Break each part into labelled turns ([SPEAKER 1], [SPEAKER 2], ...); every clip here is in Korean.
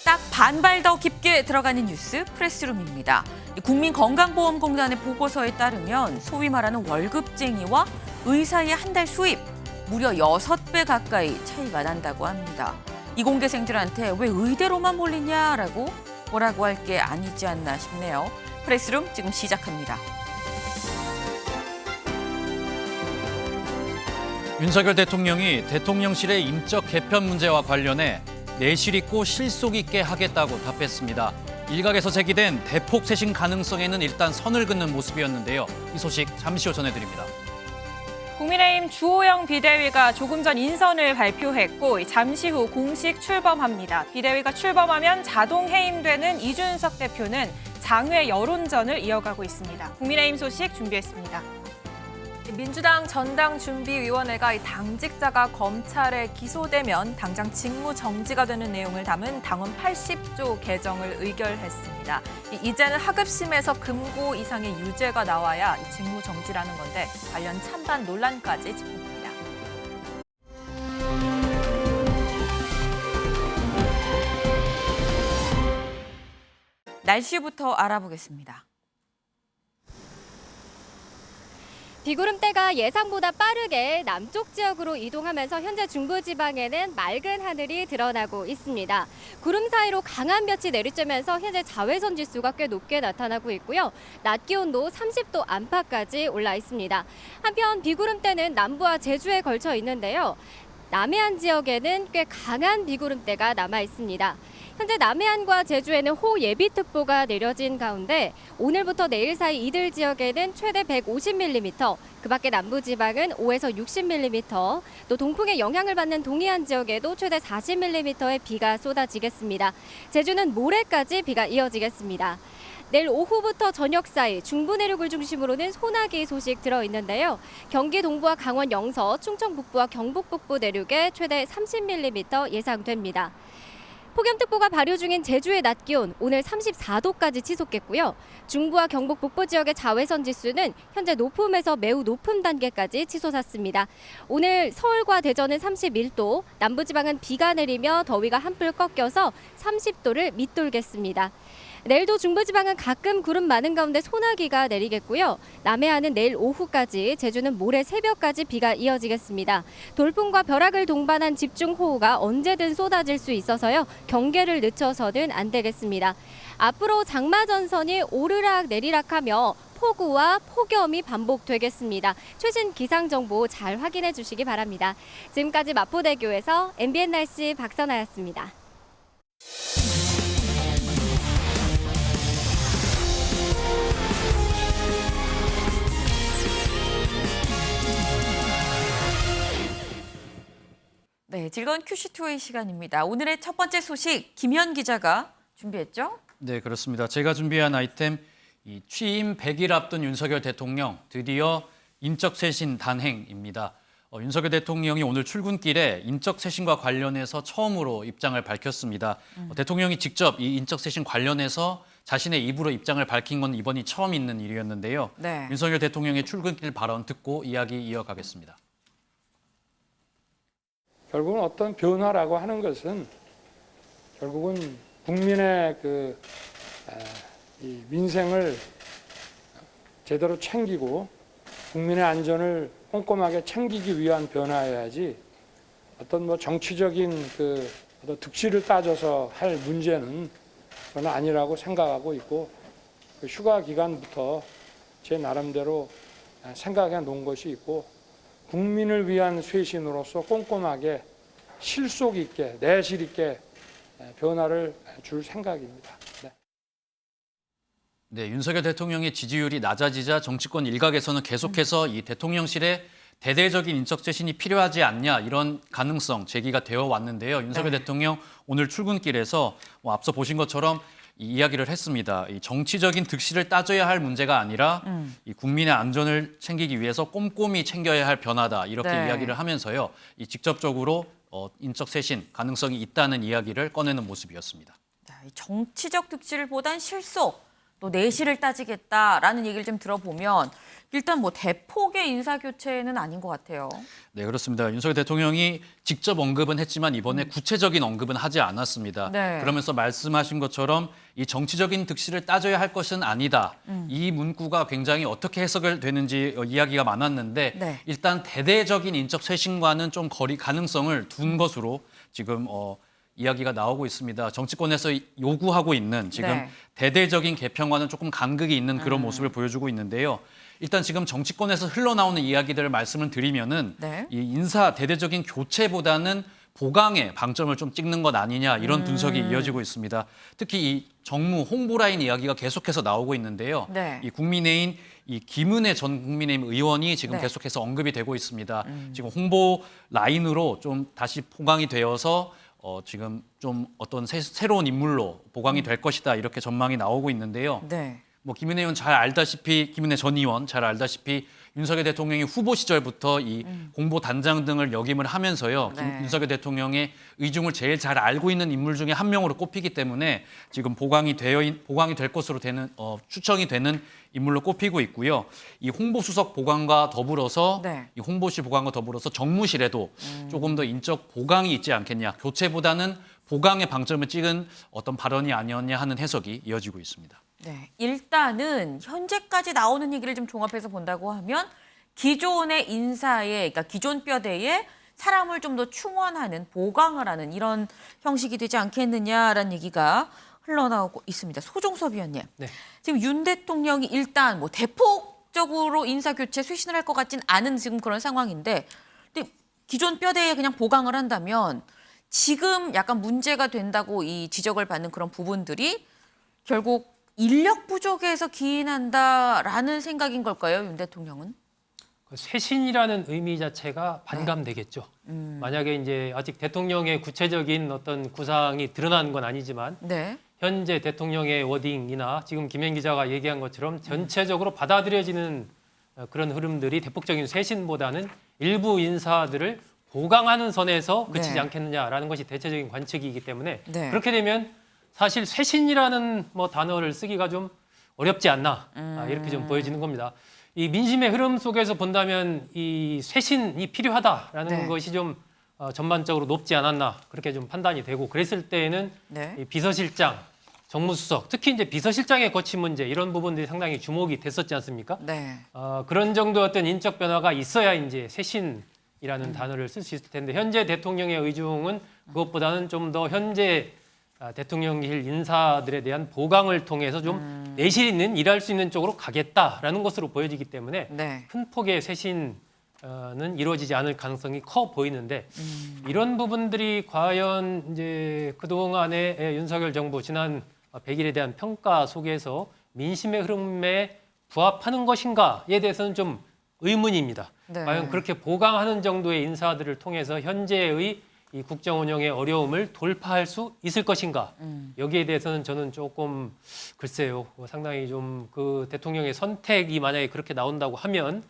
[SPEAKER 1] 딱 반발 더 깊게 들어가는 뉴스 프레스룸입니다. 국민건강보험공단의 보고서에 따르면 소위 말하는 월급쟁이와 의사의 한 달 수입 무려 6배 가까이 차이가 난다고 합니다. 이공계생들한테 왜 의대로만 몰리냐라고 뭐라고 할 게 아니지 않나 싶네요. 프레스룸 지금 시작합니다.
[SPEAKER 2] 윤석열 대통령이 대통령실의 인적 개편 문제와 관련해 내실 있고 실속 있게 하겠다고 답했습니다. 일각에서 제기된 대폭 쇄신 가능성에는 일단 선을 긋는 모습이었는데요. 이 소식 잠시 후 전해드립니다.
[SPEAKER 3] 국민의힘 주호영 비대위가 조금 전 인선을 발표했고 잠시 후 공식 출범합니다. 비대위가 출범하면 자동 해임되는 이준석 대표는 장외 여론전을 이어가고 있습니다. 국민의힘 소식 준비했습니다.
[SPEAKER 4] 민주당 전당준비위원회가 당직자가 검찰에 기소되면 당장 직무 정지가 되는 내용을 담은 당원 80조 개정을 의결했습니다. 이제는 하급심에서 금고 이상의 유죄가 나와야 직무 정지라는 건데 관련 찬반 논란까지 짚어봅니다.
[SPEAKER 1] 날씨부터 알아보겠습니다.
[SPEAKER 5] 비구름대가 예상보다 빠르게 남쪽 지역으로 이동하면서 현재 중부지방에는 맑은 하늘이 드러나고 있습니다. 구름 사이로 강한 볕이 내리쬐면서 현재 자외선 지수가 꽤 높게 나타나고 있고요. 낮 기온도 30도 안팎까지 올라 있습니다. 한편 비구름대는 남부와 제주에 걸쳐 있는데요. 남해안 지역에는 꽤 강한 비구름대가 남아 있습니다. 현재 남해안과 제주에는 호예비특보가 내려진 가운데 오늘부터 내일 사이 이들 지역에는 최대 150mm, 그 밖에 남부지방은 5에서 60mm, 또 동풍의 영향을 받는 동해안 지역에도 최대 40mm의 비가 쏟아지겠습니다. 제주는 모레까지 비가 이어지겠습니다. 내일 오후부터 저녁 사이 중부 내륙을 중심으로는 소나기 소식 들어있는데요. 경기 동부와 강원 영서, 충청 북부와 경북 북부 내륙에 최대 30mm 예상됩니다. 폭염특보가 발효 중인 제주의 낮 기온 오늘 34도까지 치솟겠고요. 중부와 경북 북부 지역의 자외선 지수는 현재 높음에서 매우 높은 단계까지 치솟았습니다. 오늘 서울과 대전은 31도, 남부지방은 비가 내리며 더위가 한풀 꺾여서 30도를 밑돌겠습니다. 내일도 중부지방은 가끔 구름 많은 가운데 소나기가 내리겠고요. 남해안은 내일 오후까지, 제주는 모레 새벽까지 비가 이어지겠습니다. 돌풍과 벼락을 동반한 집중호우가 언제든 쏟아질 수 있어서요. 경계를 늦춰서는 안 되겠습니다. 앞으로 장마전선이 오르락 내리락하며 폭우와 폭염이 반복되겠습니다. 최신 기상정보 잘 확인해 주시기 바랍니다. 지금까지 마포대교에서 MBN 날씨 박선아였습니다.
[SPEAKER 1] 네, 즐거운 큐시투의 시간입니다. 오늘의 첫 번째 소식 김현 기자가 준비했죠?
[SPEAKER 2] 네, 그렇습니다. 제가 준비한 아이템, 이 취임 100일 앞둔 윤석열 대통령 드디어 인적 쇄신 단행입니다. 윤석열 대통령이 오늘 출근길에 인적 쇄신과 관련해서 처음으로 입장을 밝혔습니다. 대통령이 직접 이 인적 쇄신 관련해서 자신의 입으로 입장을 밝힌 건 이번이 처음 있는 일이었는데요.
[SPEAKER 1] 네.
[SPEAKER 2] 윤석열 대통령의 출근길 발언 듣고 이야기 이어가겠습니다.
[SPEAKER 6] 결국은 어떤 변화라고 하는 것은 결국은 국민의 이 민생을 제대로 챙기고 국민의 안전을 꼼꼼하게 챙기기 위한 변화여야지 어떤 정치적인 어떤 득실을 따져서 할 문제는 저는 아니라고 생각하고 있고 휴가 기간부터 제 나름대로 생각해 놓은 것이 있고 국민을 위한 쇄신으로서 꼼꼼하게 실속 있게 내실 있게 변화를 줄 생각입니다.
[SPEAKER 2] 네, 윤석열 대통령의 지지율이 낮아지자 정치권 일각에서는 계속해서 이 대통령실에 대대적인 인적 쇄신이 필요하지 않냐 이런 가능성 제기가 되어 왔는데요. 윤석열 대통령 오늘 출근길에서 앞서 보신 것처럼 이 이야기를 했습니다. 이 정치적인 득실을 따져야 할 문제가 아니라 이 국민의 안전을 챙기기 위해서 꼼꼼히 챙겨야 할 변화다 이렇게 이야기를 하면서요. 이 직접적으로 인적 쇄신 가능성이 있다는 이야기를 꺼내는 모습이었습니다.
[SPEAKER 1] 정치적 득실보단 실속. 또 내실을 따지겠다라는 얘기를 좀 들어보면 일단 뭐 대폭의 인사 교체는 아닌 것 같아요.
[SPEAKER 2] 네, 그렇습니다. 윤석열 대통령이 직접 언급은 했지만 이번에 구체적인 언급은 하지 않았습니다.
[SPEAKER 1] 네.
[SPEAKER 2] 그러면서 말씀하신 것처럼 이 정치적인 득실을 따져야 할 것은 아니다. 이 문구가 굉장히 어떻게 해석을 되는지 이야기가 많았는데
[SPEAKER 1] 네.
[SPEAKER 2] 일단 대대적인 인적 쇄신과는 좀 거리 가능성을 둔 것으로 지금 이야기가 나오고 있습니다. 정치권에서 요구하고 있는 지금
[SPEAKER 1] 네.
[SPEAKER 2] 대대적인 개편과는 조금 간극이 있는 그런 모습을 보여주고 있는데요. 일단 지금 정치권에서 흘러나오는 이야기들을 말씀을 드리면은
[SPEAKER 1] 네.
[SPEAKER 2] 이 인사 대대적인 교체보다는 보강에 방점을 좀 찍는 것 아니냐 이런 분석이 이어지고 있습니다. 특히 이 정무 홍보 라인 이야기가 계속해서 나오고 있는데요.
[SPEAKER 1] 네.
[SPEAKER 2] 이 국민의힘 이 김은혜 전 국민의힘 의원이 지금
[SPEAKER 1] 네.
[SPEAKER 2] 계속해서 언급이 되고 있습니다. 지금 홍보 라인으로 좀 다시 보강이 되어서 지금 좀 어떤 새로운 인물로 보강이 될 것이다 이렇게 전망이 나오고 있는데요.
[SPEAKER 1] 네.
[SPEAKER 2] 뭐 김은혜 의원 잘 알다시피 김은혜 전 의원 잘 알다시피 윤석열 대통령이 후보 시절부터 이 공보 단장 등을 역임을 하면서요.
[SPEAKER 1] 네.
[SPEAKER 2] 윤석열 대통령의 의중을 제일 잘 알고 있는 인물 중에 한 명으로 꼽히기 때문에 지금 보강이 될 것으로 추정이 되는 인물로 꼽히고 있고요. 이 홍보수석 보강과 더불어서
[SPEAKER 1] 네.
[SPEAKER 2] 이 홍보실 보강과 더불어서 정무실에도 조금 더 인적 보강이 있지 않겠냐. 교체보다는 보강에 방점을 찍은 어떤 발언이 아니었냐 하는 해석이 이어지고 있습니다.
[SPEAKER 1] 네, 일단은 현재까지 나오는 얘기를 좀 종합해서 본다고 하면 기존의 인사에, 그러니까 기존 뼈대에 사람을 좀 더 충원하는 보강을 하는 이런 형식이 되지 않겠느냐라는 얘기가 흘러나오고 있습니다. 소종섭 위원님,
[SPEAKER 7] 네.
[SPEAKER 1] 지금 윤 대통령이 일단 뭐 대폭적으로 인사 교체 쇄신을 할 것 같진 않은 지금 그런 상황인데, 근데 기존 뼈대에 그냥 보강을 한다면 지금 약간 문제가 된다고 이 지적을 받는 그런 부분들이 결국 인력 부족에서 기인한다라는 생각인 걸까요, 윤 대통령은?
[SPEAKER 7] 그 쇄신이라는 의미 자체가 반감되겠죠. 만약에 이제 아직 대통령의 구체적인 어떤 구상이 드러난 건 아니지만
[SPEAKER 1] 네.
[SPEAKER 7] 현재 대통령의 워딩이나 지금 김현 기자가 얘기한 것처럼 전체적으로 받아들여지는 그런 흐름들이 대폭적인 쇄신보다는 일부 인사들을 보강하는 선에서 그치지
[SPEAKER 1] 네.
[SPEAKER 7] 않겠느냐라는 것이 대체적인 관측이기 때문에
[SPEAKER 1] 네.
[SPEAKER 7] 그렇게 되면 사실 쇄신이라는 뭐 단어를 쓰기가 좀 어렵지 않나 이렇게 좀 보여지는 겁니다. 이 민심의 흐름 속에서 본다면 이 쇄신이 필요하다라는
[SPEAKER 1] 네.
[SPEAKER 7] 것이 좀 전반적으로 높지 않았나 그렇게 좀 판단이 되고 그랬을 때에는
[SPEAKER 1] 네.
[SPEAKER 7] 이 비서실장, 정무수석, 특히 이제 비서실장의 거취 문제 이런 부분들이 상당히 주목이 됐었지 않습니까?
[SPEAKER 1] 네.
[SPEAKER 7] 그런 정도의 어떤 인적 변화가 있어야 이제 쇄신이라는 단어를 쓸 수 있을 텐데 현재 대통령의 의중은 그것보다는 좀 더 현재 대통령실 인사들에 대한 보강을 통해서 좀 내실 있는 일할 수 있는 쪽으로 가겠다라는 것으로 보여지기 때문에
[SPEAKER 1] 네.
[SPEAKER 7] 큰 폭의 쇄신은 이루어지지 않을 가능성이 커 보이는데 이런 부분들이 과연 이제 그동안의 윤석열 정부 지난 100일에 대한 평가 속에서 민심의 흐름에 부합하는 것인가에 대해서는 좀 의문입니다.
[SPEAKER 1] 네.
[SPEAKER 7] 과연 그렇게 보강하는 정도의 인사들을 통해서 현재의 이 국정 운영의 어려움을 돌파할 수 있을 것인가? 여기에 대해서는 저는 조금 글쎄요, 상당히 좀 그 대통령의 선택이 만약에 그렇게 나온다고 하면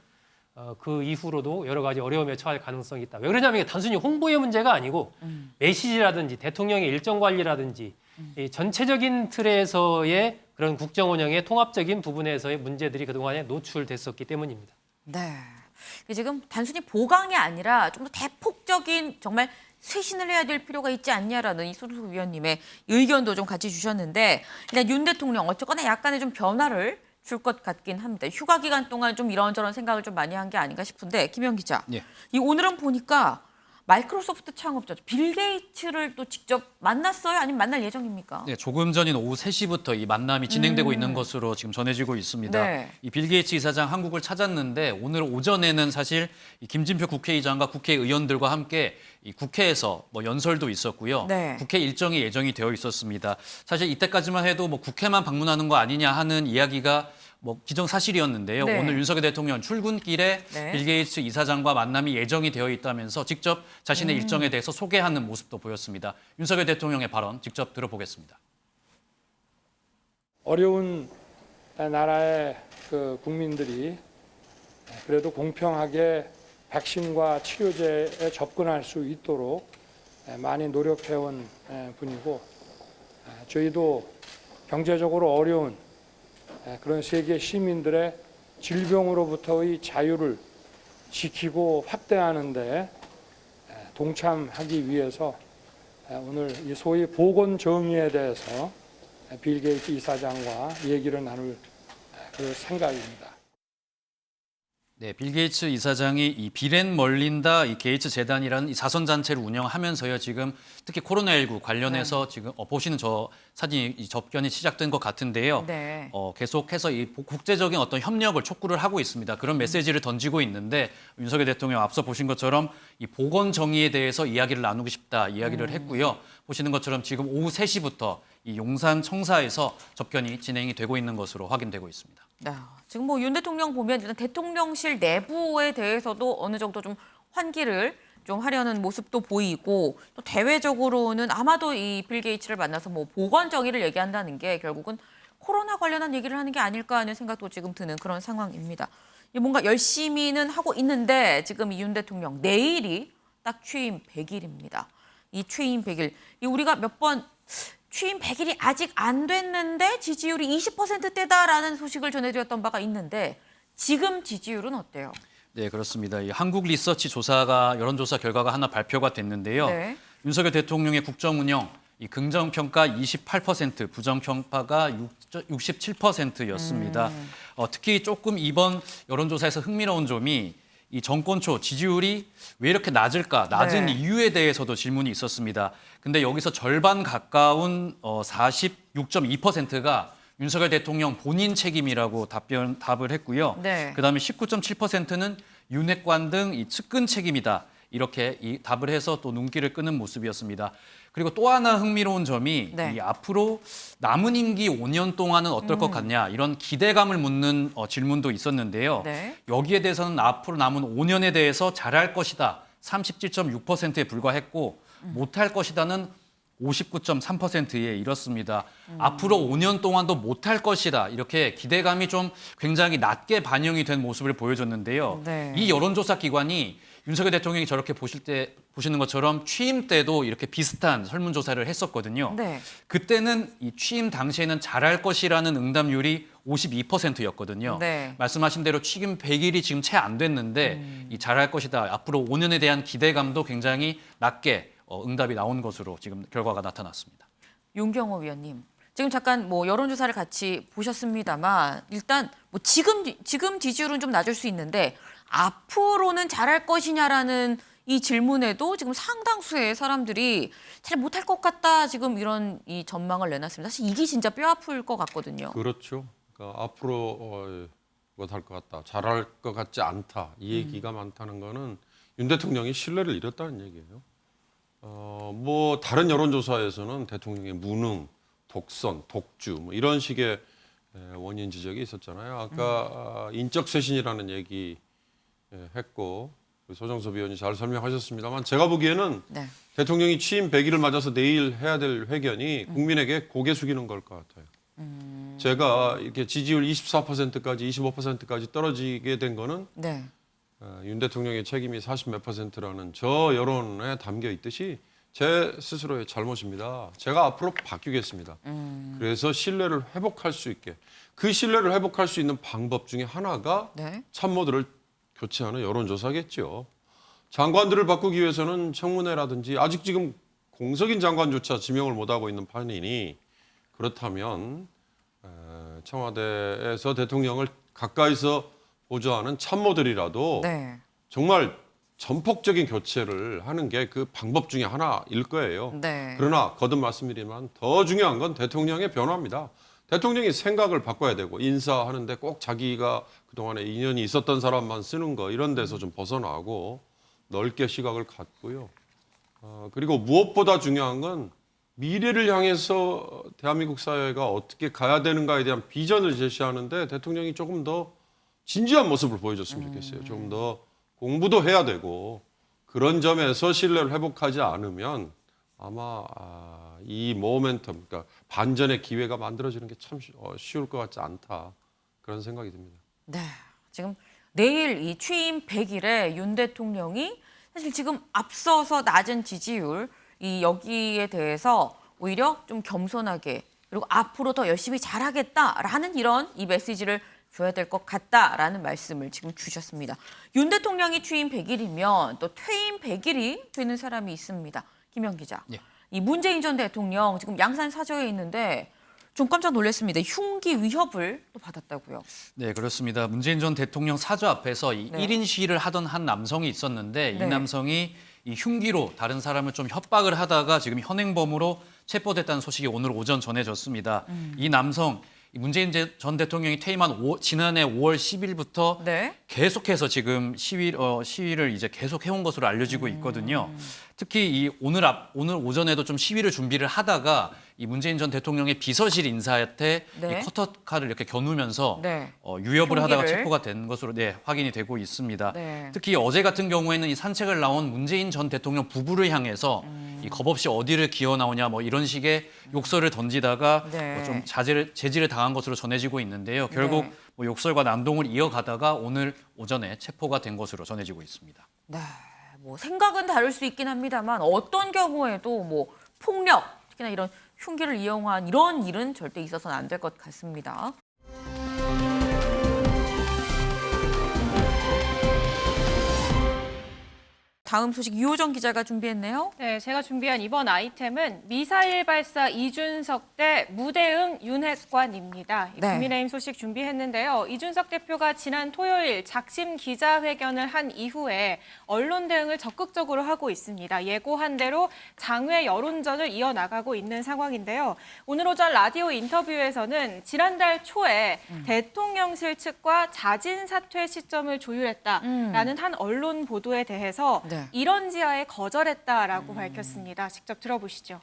[SPEAKER 7] 그 이후로도 여러 가지 어려움에 처할 가능성이 있다. 왜 그러냐면 이게 단순히 홍보의 문제가 아니고 메시지라든지 대통령의 일정 관리라든지 이 전체적인 틀에서의 그런 국정 운영의 통합적인 부분에서의 문제들이 그동안에 노출됐었기 때문입니다.
[SPEAKER 1] 네. 지금 단순히 보강이 아니라 좀 더 대폭적인 정말 쇄신을 해야 될 필요가 있지 않냐라는 이 소속 위원님의 의견도 좀 같이 주셨는데 일단 윤 대통령 어쨌거나 약간의 좀 변화를 줄 것 같긴 합니다. 휴가 기간 동안 좀 이런저런 생각을 좀 많이 한 게 아닌가 싶은데 김현 기자,
[SPEAKER 2] 예.
[SPEAKER 1] 이 오늘은 보니까 마이크로소프트 창업자 빌 게이츠를 또 직접 만났어요? 아니면 만날 예정입니까?
[SPEAKER 2] 네, 조금 전인 오후 3시부터 이 만남이 진행되고 있는 것으로 지금 전해지고 있습니다.
[SPEAKER 1] 네.
[SPEAKER 2] 이 빌 게이츠 이사장 한국을 찾았는데 오늘 오전에는 사실 이 김진표 국회의장과 국회의원들과 함께 이 국회에서 뭐 연설도 있었고요.
[SPEAKER 1] 네.
[SPEAKER 2] 국회 일정이 예정이 되어 있었습니다. 사실 이때까지만 해도 뭐 국회만 방문하는 거 아니냐 하는 이야기가 뭐 기정사실이었는데요.
[SPEAKER 1] 네.
[SPEAKER 2] 오늘 윤석열 대통령 출근길에
[SPEAKER 1] 네.
[SPEAKER 2] 빌 게이츠 이사장과 만남이 예정이 되어 있다면서 직접 자신의 일정에 대해서 소개하는 모습도 보였습니다. 윤석열 대통령의 발언 직접 들어보겠습니다.
[SPEAKER 6] 어려운 나라의 그 국민들이 그래도 공평하게 백신과 치료제에 접근할 수 있도록 많이 노력해온 분이고 저희도 경제적으로 어려운 그런 세계 시민들의 질병으로부터의 자유를 지키고 확대하는 데 동참하기 위해서 오늘 이 소위 보건 정의에 대해서 빌 게이츠 이사장과 얘기를 나눌 그 생각입니다.
[SPEAKER 2] 네, 빌 게이츠 이사장이 이 빌앤 멀린다 이 게이츠 재단이라는 이 자선 단체를 운영하면서요. 지금 특히 코로나19 관련해서 지금 보시는 저 사진이 이 접견이 시작된 것 같은데요.
[SPEAKER 1] 네.
[SPEAKER 2] 계속해서 이 국제적인 어떤 협력을 촉구를 하고 있습니다. 그런 메시지를 던지고 있는데 윤석열 대통령 앞서 보신 것처럼 이 보건 정의에 대해서 이야기를 나누고 싶다 이야기를 했고요. 보시는 것처럼 지금 오후 3시부터 이 용산 청사에서 접견이 진행이 되고 있는 것으로 확인되고 있습니다.
[SPEAKER 1] 네. 지금 뭐 윤 대통령 보면 일단 대통령실 내부에 대해서도 어느 정도 좀 환기를 좀 하려는 모습도 보이고 또 대외적으로는 아마도 이 빌 게이츠를 만나서 뭐 보건 정의를 얘기한다는 게 결국은 코로나 관련한 얘기를 하는 게 아닐까 하는 생각도 지금 드는 그런 상황입니다. 뭔가 열심히는 하고 있는데 지금 이 윤 대통령 내일이 딱 취임 100일입니다. 이 취임 100일. 우리가 몇 번 취임 100일이 아직 안 됐는데 지지율이 20%대다라는 소식을 전해드렸던 바가 있는데 지금 지지율은 어때요?
[SPEAKER 2] 네, 그렇습니다. 이 한국 리서치 조사가 여론조사 결과가 하나 발표가 됐는데요.
[SPEAKER 1] 네.
[SPEAKER 2] 윤석열 대통령의 국정 운영 이 긍정평가 28%, 부정평가가 67%였습니다. 특히 조금 이번 여론조사에서 흥미로운 점이 이 정권 초 지지율이 왜 이렇게 낮을까? 낮은
[SPEAKER 1] 네.
[SPEAKER 2] 이유에 대해서도 질문이 있었습니다. 근데 여기서 절반 가까운 46.2%가 윤석열 대통령 본인 책임이라고 답을 했고요.
[SPEAKER 1] 네.
[SPEAKER 2] 그다음에 19.7%는 윤핵관 등 이 측근 책임이다. 이렇게 답을 해서 또 눈길을 끄는 모습이었습니다. 그리고 또 하나 흥미로운 점이
[SPEAKER 1] 네.
[SPEAKER 2] 이 앞으로 남은 임기 5년 동안은 어떨 것 같냐 이런 기대감을 묻는 질문도 있었는데요.
[SPEAKER 1] 네.
[SPEAKER 2] 여기에 대해서는 앞으로 남은 5년에 대해서 잘할 것이다 37.6%에 불과했고 못할 것이다는 59.3%에 이렇습니다. 앞으로 5년 동안도 못할 것이다. 이렇게 기대감이 좀 굉장히 낮게 반영이 된 모습을 보여줬는데요.
[SPEAKER 1] 네.
[SPEAKER 2] 이 여론조사 기관이 윤석열 대통령이 저렇게 보시는 것처럼 취임 때도 이렇게 비슷한 설문조사를 했었거든요.
[SPEAKER 1] 네.
[SPEAKER 2] 그때는 이 취임 당시에는 잘할 것이라는 응답률이 52%였거든요.
[SPEAKER 1] 네.
[SPEAKER 2] 말씀하신 대로 취임 100일이 지금 채 안 됐는데 이 잘할 것이다. 앞으로 5년에 대한 기대감도 굉장히 낮게 응답이 나온 것으로 지금 결과가 나타났습니다.
[SPEAKER 1] 윤경호 위원님, 지금 잠깐 뭐 여론조사를 같이 보셨습니다만 일단 뭐 지금 지지율은 좀 낮을 수 있는데 앞으로는 잘할 것이냐라는 이 질문에도 지금 상당수의 사람들이 잘 못할 것 같다 지금 이런 이 전망을 내놨습니다. 사실 이게 진짜 뼈 아플 것 같거든요.
[SPEAKER 8] 그렇죠. 그러니까 앞으로 못할 것 같다, 잘할 것 같지 않다 이 얘기가 많다는 거는 윤 대통령이 신뢰를 잃었다는 얘기예요. 뭐 다른 여론조사에서는 대통령의 무능, 독선, 독주 뭐 이런 식의 원인 지적이 있었잖아요. 아까 인적 쇄신이라는 얘기 했고 소정섭 의원이 잘 설명하셨습니다만 제가 보기에는
[SPEAKER 1] 네.
[SPEAKER 8] 대통령이 취임 100일을 맞아서 내일 해야 될 회견이 국민에게 고개 숙이는 걸 것 같아요. 제가 이렇게 지지율 24%까지 25%까지 떨어지게 된 거는
[SPEAKER 1] 네.
[SPEAKER 8] 윤 대통령의 책임이 40몇 %라는 저 여론에 담겨 있듯이 제 스스로의 잘못입니다. 제가 앞으로 바뀌겠습니다. 그래서 신뢰를 회복할 수 있게 그 신뢰를 회복할 수 있는 방법 중에 하나가
[SPEAKER 1] 네.
[SPEAKER 8] 참모들을 교체하는 여론조사겠죠. 장관들을 바꾸기 위해서는 청문회라든지 아직 지금 공석인 장관조차 지명을 못하고 있는 판이니 그렇다면 청와대에서 대통령을 가까이서 보좌하는 참모들이라도
[SPEAKER 1] 네.
[SPEAKER 8] 정말 전폭적인 교체를 하는 게 그 방법 중에 하나일 거예요.
[SPEAKER 1] 네.
[SPEAKER 8] 그러나 거듭 말씀드리지만 더 중요한 건 대통령의 변화입니다. 대통령이 생각을 바꿔야 되고 인사하는데 꼭 자기가 그동안에 인연이 있었던 사람만 쓰는 거 이런 데서 좀 벗어나고 넓게 시각을 갖고요. 그리고 무엇보다 중요한 건 미래를 향해서 대한민국 사회가 어떻게 가야 되는가에 대한 비전을 제시하는데 대통령이 조금 더 진지한 모습을 보여줬으면 좋겠어요. 조금 더 공부도 해야 되고 그런 점에서 신뢰를 회복하지 않으면 아마 이 모멘텀, 그러니까 반전의 기회가 만들어지는 게 참 쉬울 것 같지 않다 그런 생각이 듭니다.
[SPEAKER 1] 네. 지금 내일 이 취임 100일에 윤 대통령이 사실 지금 앞서서 낮은 지지율 이 여기에 대해서 오히려 좀 겸손하게 그리고 앞으로 더 열심히 잘하겠다라는 이런 이 메시지를 줘야 될 것 같다라는 말씀을 지금 주셨습니다. 윤 대통령이 취임 100일이면 또 퇴임 100일이 되는 사람이 있습니다. 김영 기자.
[SPEAKER 2] 예.
[SPEAKER 1] 이 문재인 전 대통령 지금 양산 사저에 있는데 좀 깜짝 놀랐습니다. 흉기 위협을 또 받았다고요.
[SPEAKER 2] 네, 그렇습니다. 문재인 전 대통령 사저 앞에서 이
[SPEAKER 1] 네.
[SPEAKER 2] 1인 시위를 하던 한 남성이 있었는데
[SPEAKER 1] 네.
[SPEAKER 2] 이 남성이 이 흉기로 다른 사람을 좀 협박을 하다가 지금 현행범으로 체포됐다는 소식이 오늘 오전 전해졌습니다. 이 남성, 이 문재인 전 대통령이 퇴임한 지난해 5월 10일부터
[SPEAKER 1] 네.
[SPEAKER 2] 계속해서 지금 시위를 이제 계속 해온 것으로 알려지고 있거든요. 특히 이 오늘 오전에도 좀 시위를 준비를 하다가 이 문재인 전 대통령의 비서실 인사한테
[SPEAKER 1] 네.
[SPEAKER 2] 이 커터칼을 이렇게 겨누면서
[SPEAKER 1] 네.
[SPEAKER 2] 유협을 하다가
[SPEAKER 1] 흉기를.
[SPEAKER 2] 체포가 된 것으로 확인이 되고 있습니다.
[SPEAKER 1] 네.
[SPEAKER 2] 특히 어제 같은 경우에는 이 산책을 나온 문재인 전 대통령 부부를 향해서 이 겁없이 어디를 기어 나오냐 뭐 이런 식의 욕설을 던지다가
[SPEAKER 1] 네.
[SPEAKER 2] 뭐 좀 제지를 당한 것으로 전해지고 있는데요. 결국
[SPEAKER 1] 네.
[SPEAKER 2] 뭐 욕설과 난동을 이어가다가 오늘 오전에 체포가 된 것으로 전해지고 있습니다.
[SPEAKER 1] 네, 뭐 생각은 다를 수 있긴 합니다만 어떤 경우에도 뭐 폭력, 특히나 이런 흉기를 이용한 이런 일은 절대 있어서는 안 될 것 같습니다. 다음 소식 유호정 기자가 준비했네요.
[SPEAKER 3] 네, 제가 준비한 이번 아이템은 미사일 발사 이준석 대 무대응 윤핵관입니다.
[SPEAKER 1] 네.
[SPEAKER 3] 국민의힘 소식 준비했는데요. 이준석 대표가 지난 토요일 작심 기자회견을 한 이후에 언론 대응을 적극적으로 하고 있습니다. 예고한 대로 장외 여론전을 이어나가고 있는 상황인데요. 오늘 오전 라디오 인터뷰에서는 지난달 초에 대통령실 측과 자진 사퇴 시점을 조율했다라는 한 언론 보도에 대해서
[SPEAKER 1] 네.
[SPEAKER 3] 이런 지하에 거절했다라고 밝혔습니다. 직접 들어보시죠.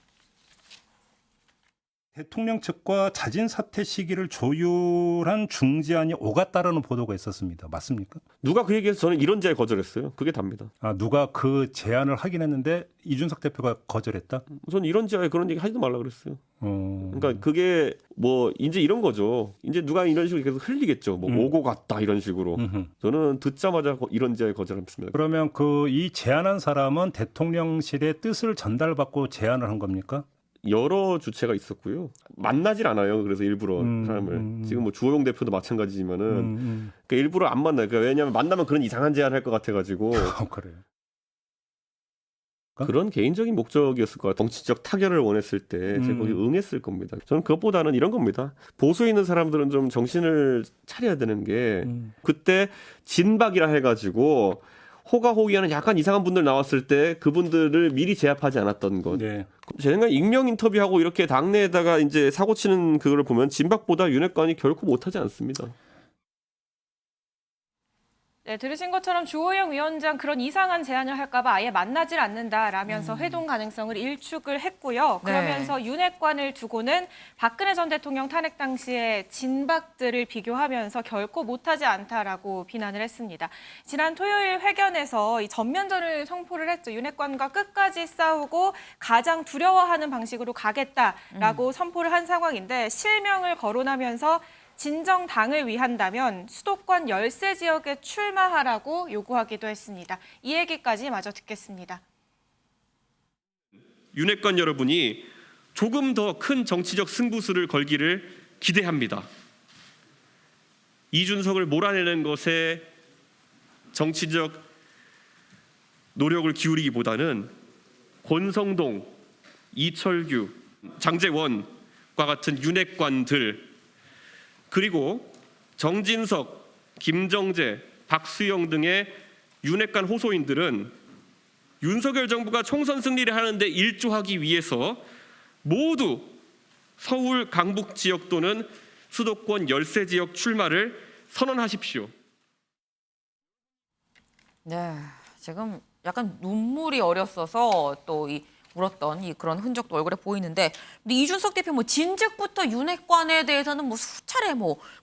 [SPEAKER 9] 대통령 측과 자진 사퇴 시기를 조율한 중재안이 오갔다라는 보도가 있었습니다. 맞습니까?
[SPEAKER 10] 누가 그 얘기해서 저는 이런 제안에 거절했어요. 그게 답니다.
[SPEAKER 9] 아, 누가 그 제안을 하긴 했는데 이준석 대표가 거절했다?
[SPEAKER 10] 저는 이런 제안에 그런 얘기 하지도 말라 그랬어요.
[SPEAKER 9] 어...
[SPEAKER 10] 그러니까 그게 뭐 이제 이런 거죠. 이제 누가 이런 식으로 계속 흘리겠죠. 뭐 오고 갔다 이런 식으로. 저는 듣자마자 이런 제안에 거절했습니다.
[SPEAKER 9] 그러면 이 제안한 사람은 대통령실의 뜻을 전달받고 제안을 한 겁니까?
[SPEAKER 10] 여러 주체가 있었고요. 만나질 않아요. 그래서 일부러 사람을. 지금 뭐 주호영 대표도 마찬가지지만은 그러니까 일부러 안 만나요. 그러니까 왜냐하면 만나면 그런 이상한 제안을 할 것 같아가지고.
[SPEAKER 9] 그래요.
[SPEAKER 10] 그런 개인적인 목적이었을 것 같아요. 정치적 타결을 원했을 때 제가 거기 응했을 겁니다. 저는 그것보다는 이런 겁니다. 보수에 있는 사람들은 좀 정신을 차려야 되는 게 그때 진박이라 해가지고 호가호기하는 약간 이상한 분들 나왔을 때 그분들을 미리 제압하지 않았던 것.
[SPEAKER 9] 네.
[SPEAKER 10] 제 생각에 익명 인터뷰하고 이렇게 당내에다가 이제 사고 치는 그거를 보면 진박보다 윤핵관이 결코 못하지 않습니다.
[SPEAKER 3] 네, 들으신 것처럼 주호영 위원장 그런 이상한 제안을 할까 봐 아예 만나질 않는다라면서 회동 가능성을 일축을 했고요.
[SPEAKER 1] 네.
[SPEAKER 3] 그러면서 윤핵관을 두고는 박근혜 전 대통령 탄핵 당시에 진박들을 비교하면서 결코 못하지 않다라고 비난을 했습니다. 지난 토요일 회견에서 이 전면전을 선포를 했죠. 윤핵관과 끝까지 싸우고 가장 두려워하는 방식으로 가겠다라고 선포를 한 상황인데 실명을 거론하면서 진정당을 위한다면 수도권 열세 지역에 출마하라고 요구하기도 했습니다. 이 얘기까지 마저 듣겠습니다.
[SPEAKER 10] 윤핵관 여러분이 조금 더 큰 정치적 승부수를 걸기를 기대합니다. 이준석을 몰아내는 것에 정치적 노력을 기울이기보다는 권성동, 이철규, 장제원과 같은 윤핵관들 그리고 정진석, 김정재, 박수영 등의 윤핵관 호소인들은 윤석열 정부가 총선 승리를 하는데 일조하기 위해서 모두 서울 강북 지역 또는 수도권 열세 지역 출마를 선언하십시오.
[SPEAKER 1] 네, 지금 약간 눈물이 어렸어서 또 울었던 그런 흔적도 얼굴에 보이는데, 근데 이준석 대표 진즉부터 윤핵관에 대해서는 수차례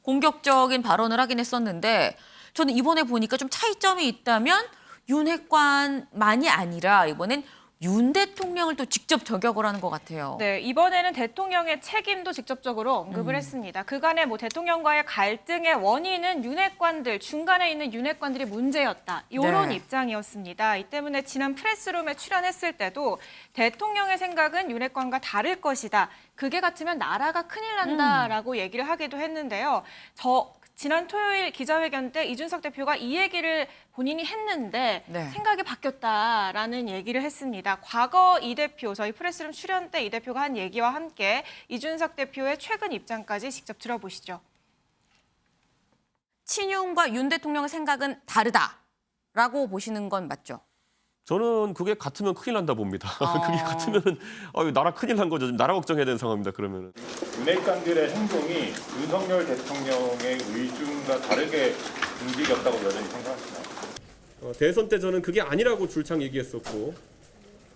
[SPEAKER 1] 공격적인 발언을 하긴 했었는데, 저는 이번에 보니까 좀 차이점이 있다면 윤핵관만이 아니라 이번엔 윤 대통령을 또 직접 저격을 하는 것 같아요.
[SPEAKER 3] 네, 이번에는 대통령의 책임도 직접적으로 언급을 했습니다. 그간의 대통령과의 갈등의 원인은 윤핵관들, 중간에 있는 윤핵관들이 문제였다. 이런
[SPEAKER 1] 네.
[SPEAKER 3] 입장이었습니다. 이 때문에 지난 프레스룸에 출연했을 때도 대통령의 생각은 윤핵관과 다를 것이다. 그게 같으면 나라가 큰일 난다라고 얘기를 하기도 했는데요. 지난 토요일 기자회견 때 이준석 대표가 이 얘기를 본인이 했는데
[SPEAKER 1] 네.
[SPEAKER 3] 생각이 바뀌었다라는 얘기를 했습니다. 과거 이 대표, 저희 프레스룸 출연 때 이 대표가 한 얘기와 함께 이준석 대표의 최근 입장까지 직접 들어보시죠.
[SPEAKER 1] 친윤과 윤 대통령의 생각은 다르다라고 보시는 건 맞죠?
[SPEAKER 10] 저는 그게 같으면 큰일 난다 봅니다. 그게 같으면은 나라 큰일 난 거죠. 지금 나라 걱정해야 되는 상황입니다. 그러면은.
[SPEAKER 11] 윤핵관들의 행동이 윤석열 대통령의 의중과 다르게 움직였다고 여전히 생각하시나요?
[SPEAKER 10] 대선 때 저는 그게 아니라고 줄창 얘기했었고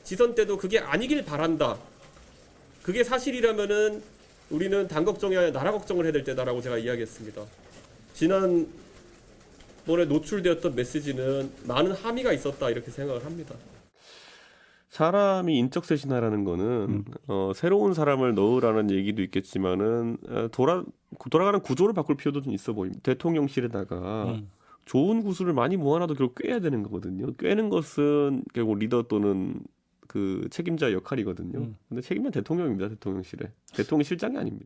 [SPEAKER 10] 지선 때도 그게 아니길 바란다. 그게 사실이라면은 우리는 당 걱정이 아니라 나라 걱정을 해야 될 때다라고 제가 이야기했습니다. 지난번에 노출되었던 메시지는 많은 함의가 있었다 이렇게 생각을 합니다. 사람이 인적 쇄신하라는 거는 새로운 사람을 넣으라는 얘기도 있겠지만은 돌아가는 구조를 바꿀 필요도 좀 있어 보입니다. 대통령실에다가 좋은 구슬을 많이 모아놔도 결국 꿰야 되는 거거든요. 꿰는 것은 결국 리더 또는 그 책임자의 역할이거든요. 근데 책임자는 대통령입니다. 대통령실에. 대통령실장이 아닙니다.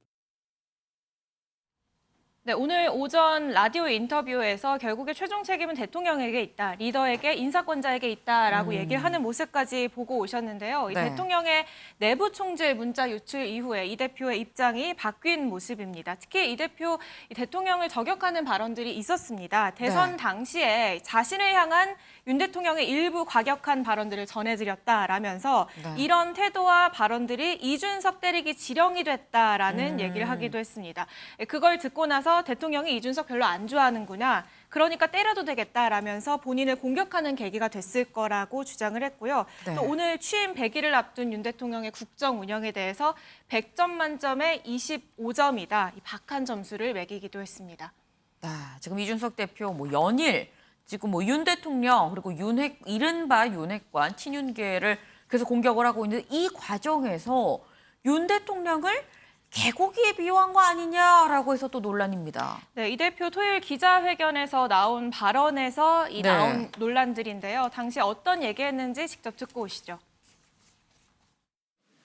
[SPEAKER 3] 네, 오늘 오전 라디오 인터뷰에서 결국에 최종 책임은 대통령에게 있다, 리더에게, 인사권자에게 있다라고 얘기를 하는 모습까지 보고 오셨는데요. 이
[SPEAKER 1] 네.
[SPEAKER 3] 대통령의 내부 총질 문자 유출 이후에 이 대표의 입장이 바뀐 모습입니다. 특히 이 대표, 대통령을 저격하는 발언들이 있었습니다. 대선
[SPEAKER 1] 네.
[SPEAKER 3] 당시에 자신을 향한 윤 대통령의 일부 과격한 발언들을 전해드렸다라면서
[SPEAKER 1] 네.
[SPEAKER 3] 이런 태도와 발언들이 이준석 때리기 지령이 됐다라는 얘기를 하기도 했습니다. 그걸 듣고 나서 대통령이 이준석 별로 안 좋아하는구나. 그러니까 때려도 되겠다라면서 본인을 공격하는 계기가 됐을 거라고 주장을 했고요.
[SPEAKER 1] 네.
[SPEAKER 3] 또 오늘 취임 100일을 앞둔 윤 대통령의 국정 운영에 대해서 100점 만점에 25점이다. 이 박한 점수를 매기기도 했습니다.
[SPEAKER 1] 지금 이준석 대표 연일 지금 윤 대통령 그리고 이른바 윤핵관 친윤계를 계속 공격을 하고 있는데 이 과정에서 윤 대통령을 개고기에 비유한 거 아니냐라고 해서 또 논란입니다.
[SPEAKER 3] 네, 이 대표 토요일 기자회견에서 나온 발언에서
[SPEAKER 1] 네.
[SPEAKER 3] 나온 논란들인데요. 당시 어떤 얘기했는지 직접 듣고 오시죠.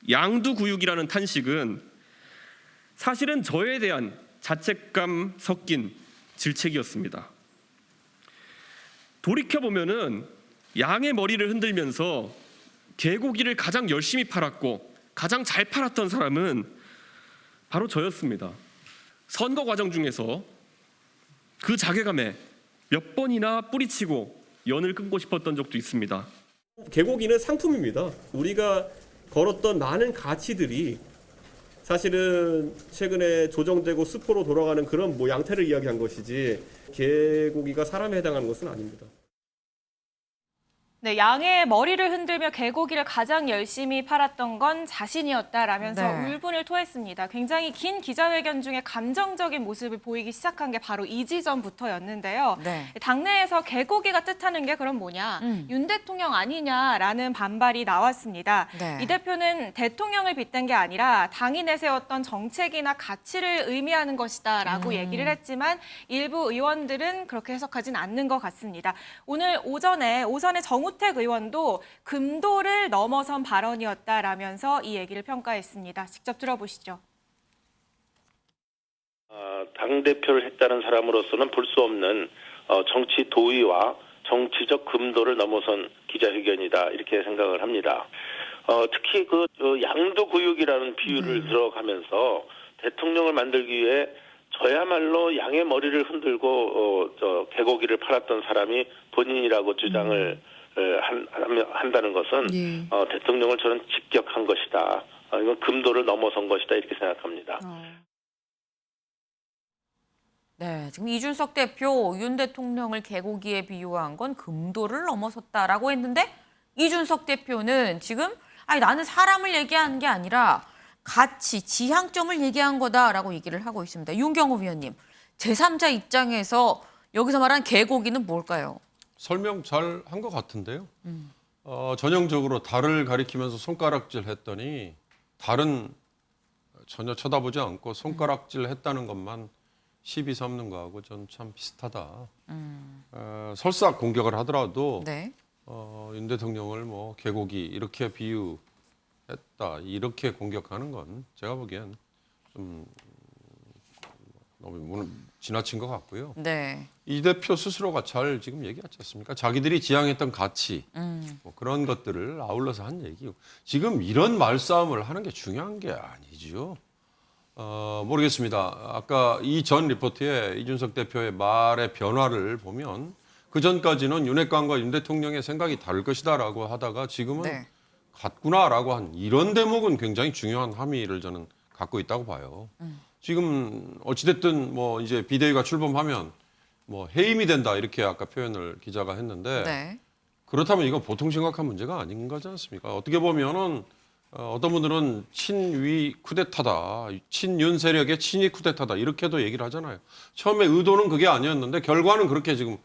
[SPEAKER 10] 양두구육이라는 탄식은 사실은 저에 대한 자책감 섞인 질책이었습니다. 돌이켜보면은 양의 머리를 흔들면서 개고기를 가장 열심히 팔았고 가장 잘 팔았던 사람은 바로 저였습니다. 선거 과정 중에서 그 자괴감에 몇 번이나 뿌리치고 연을 끊고 싶었던 적도 있습니다. 개고기는 상품입니다. 우리가 걸었던 많은 가치들이 사실은 최근에 조정되고 수포로 돌아가는 그런 양태를 이야기한 것이지 개고기가 사람에 해당하는 것은 아닙니다.
[SPEAKER 3] 네, 양의 머리를 흔들며 개고기를 가장 열심히 팔았던 건 자신이었다라면서
[SPEAKER 1] 네.
[SPEAKER 3] 울분을 토했습니다. 굉장히 긴 기자회견 중에 감정적인 모습을 보이기 시작한 게 바로 이 지점부터였는데요.
[SPEAKER 1] 네.
[SPEAKER 3] 당내에서 개고기가 뜻하는 게 그럼 뭐냐, 윤 대통령 아니냐라는 반발이 나왔습니다.
[SPEAKER 1] 네.
[SPEAKER 3] 이 대표는 대통령을 빗댄 게 아니라 당이 내세웠던 정책이나 가치를 의미하는 것이다라고 얘기를 했지만 일부 의원들은 그렇게 해석하진 않는 것 같습니다. 오늘 오전에 정우택 의원도 금도를 넘어선 발언이었다라면서 이 얘기를 평가했습니다. 직접 들어보시죠.
[SPEAKER 12] 당대표를 했다는 사람으로서는 볼 수 없는 정치 도의와 정치적 금도를 넘어선 기자회견이다 이렇게 생각을 합니다. 특히 그 양두구육이라는 비유를 들어가면서 대통령을 만들기 위해 저야말로 양의 머리를 흔들고 개고기를 팔았던 사람이 본인이라고 주장을 한다는 것은 대통령을 저는 직격한 것이다. 이건 금도를 넘어선 것이다 이렇게 생각합니다.
[SPEAKER 1] 네, 지금 이준석 대표 윤 대통령을 개고기에 비유한 건 금도를 넘어섰다라고 했는데 이준석 대표는 지금 나는 사람을 얘기하는 게 아니라 가치, 지향점을 얘기한 거다라고 얘기를 하고 있습니다. 윤경호 위원님, 제3자 입장에서 여기서 말한 개고기는 뭘까요?
[SPEAKER 8] 설명 잘 한 것 같은데요. 전형적으로 달을 가리키면서 손가락질 했더니 달은 전혀 쳐다보지 않고 손가락질 했다는 것만 시비 삼는 거하고 전 참 비슷하다. 설사 공격을 하더라도
[SPEAKER 1] 네.
[SPEAKER 8] 윤 대통령을 뭐 개고기 이렇게 비유했다 이렇게 공격하는 건 제가 보기엔 좀 너무 지나친 것 같고요.
[SPEAKER 1] 네.
[SPEAKER 8] 이 대표 스스로가 잘 지금 얘기하지 않습니까? 자기들이 지향했던 가치 뭐 그런 것들을 아울러서 한 얘기고 지금 이런 말싸움을 하는 게 중요한 게 아니죠. 모르겠습니다. 아까 이 전 리포트에 이준석 대표의 말의 변화를 보면 그 전까지는 윤핵관과 윤 대통령의 생각이 다를 것이다라고 하다가 지금은
[SPEAKER 1] 네.
[SPEAKER 8] 같구나라고 한 이런 대목은 굉장히 중요한 함의를 저는 갖고 있다고 봐요. 지금 어찌됐든 뭐 이제 비대위가 출범하면 뭐 해임이 된다 이렇게 아까 표현을 기자가 했는데
[SPEAKER 1] 네.
[SPEAKER 8] 그렇다면 이건 보통 심각한 문제가 아닌 거지 않습니까? 어떻게 보면은 어떤 분들은 친위 쿠데타다, 친윤 세력의 친위 쿠데타다 이렇게도 얘기를 하잖아요. 처음에 의도는 그게 아니었는데 결과는 그렇게 지금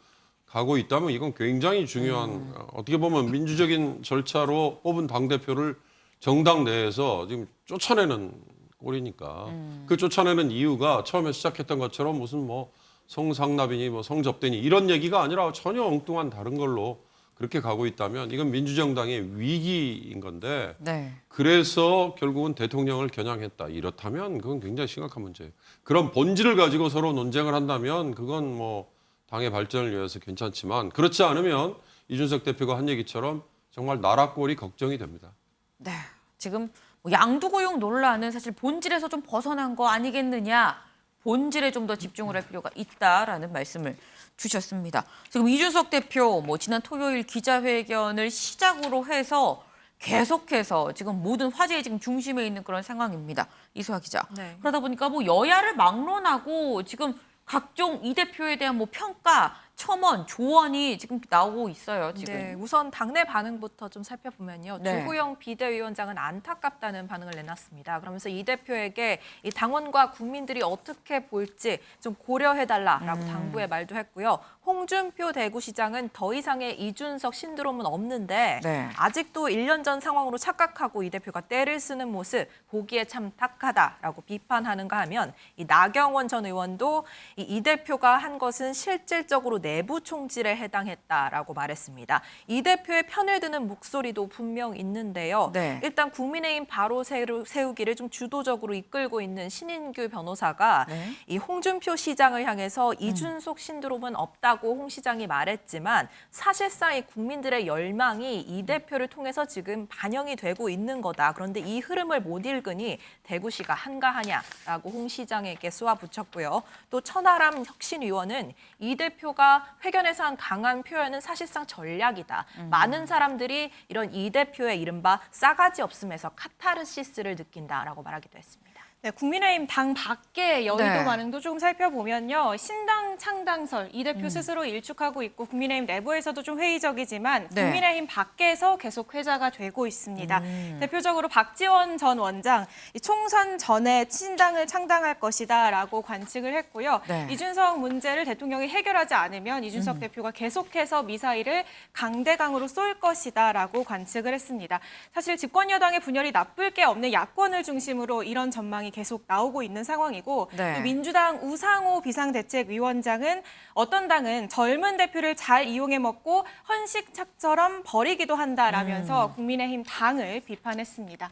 [SPEAKER 8] 가고 있다면 이건 굉장히 중요한 어떻게 보면 민주적인 절차로 뽑은 당대표를 정당 내에서 지금 쫓아내는 꼴이니까 그 쫓아내는 이유가 처음에 시작했던 것처럼 무슨 뭐 성상납이니 뭐 성접대니 이런 얘기가 아니라 전혀 엉뚱한 다른 걸로 그렇게 가고 있다면 이건 민주정당의 위기인 건데
[SPEAKER 1] 네.
[SPEAKER 8] 그래서 결국은 대통령을 겨냥했다. 이렇다면 그건 굉장히 심각한 문제예요. 그런 본질을 가지고 서로 논쟁을 한다면 그건 뭐 당의 발전을 위해서 괜찮지만 그렇지 않으면 이준석 대표가 한 얘기처럼 정말 나라 꼴이 걱정이 됩니다.
[SPEAKER 1] 네. 지금 뭐 양두고용 논란은 사실 본질에서 좀 벗어난 거 아니겠느냐. 본질에 좀 더 집중을 할 필요가 있다라는 말씀을 주셨습니다. 지금 이준석 대표 뭐 지난 토요일 기자회견을 시작으로 해서 계속해서 지금 모든 화제의 지금 중심에 있는 그런 상황입니다. 이수아 기자.
[SPEAKER 4] 네.
[SPEAKER 1] 그러다 보니까 뭐 여야를 막론하고 지금 각종 이 대표에 대한 뭐 평가, 첨언, 조언이 지금 나오고 있어요. 지금.
[SPEAKER 4] 네, 우선 당내 반응부터 좀 살펴보면요.
[SPEAKER 1] 네.
[SPEAKER 4] 주호영 비대위원장은 안타깝다는 반응을 내놨습니다. 그러면서 이 대표에게 이 당원과 국민들이 어떻게 볼지 좀 고려해달라라고 당부의 말도 했고요. 홍준표 대구시장은 더 이상의 이준석 신드롬은 없는데
[SPEAKER 1] 네.
[SPEAKER 4] 아직도 1년 전 상황으로 착각하고 이 대표가 때를 쓰는 모습 보기에 참 탁하다라고 비판하는가 하면 이 나경원 전 의원도 이 대표가 한 것은 실질적으로 내부 총질에 해당했다라고 말했습니다. 이 대표의 편을 드는 목소리도 분명 있는데요.
[SPEAKER 1] 네.
[SPEAKER 4] 일단 국민의힘 바로 세우기를 좀 주도적으로 이끌고 있는 신인규 변호사가
[SPEAKER 1] 네.
[SPEAKER 4] 이 홍준표 시장을 향해서 이준석 신드롬은 없다고 홍 시장이 말했지만 사실상 이 국민들의 열망이 이 대표를 통해서 지금 반영이 되고 있는 거다. 그런데 이 흐름을 못 읽으니 대구시가 한가하냐라고 홍 시장에게 쏘아붙였고요. 또 천하람 혁신위원은 이 대표가 회견에서 한 강한 표현은 사실상 전략이다. 많은 사람들이 이런 이 대표의 이른바 싸가지 없음에서 카타르시스를 느낀다라고 말하기도 했습니다.
[SPEAKER 3] 네, 국민의힘 당 밖의 여의도
[SPEAKER 1] 네.
[SPEAKER 3] 반응도 조금 살펴보면요. 신당 창당설 이 대표 스스로 일축하고 있고 국민의힘 내부에서도 좀 회의적이지만
[SPEAKER 1] 네.
[SPEAKER 3] 국민의힘 밖에서 계속 회자가 되고 있습니다. 대표적으로 박지원 전 원장 이 총선 전에 신당을 창당할 것이다라고 관측을 했고요.
[SPEAKER 1] 네.
[SPEAKER 3] 이준석 문제를 대통령이 해결하지 않으면 이준석 대표가 계속해서 미사일을 강대강으로 쏠 것이다라고 관측을 했습니다. 사실 집권 여당의 분열이 나쁠 게 없는 야권을 중심으로 이런 전망이 계속 나오고 있는 상황이고
[SPEAKER 1] 네.
[SPEAKER 3] 또 민주당 우상호 비상대책위원장은 어떤 당은 젊은 대표를 잘 이용해 먹고 헌식차처럼 버리기도 한다라면서 국민의힘 당을 비판했습니다.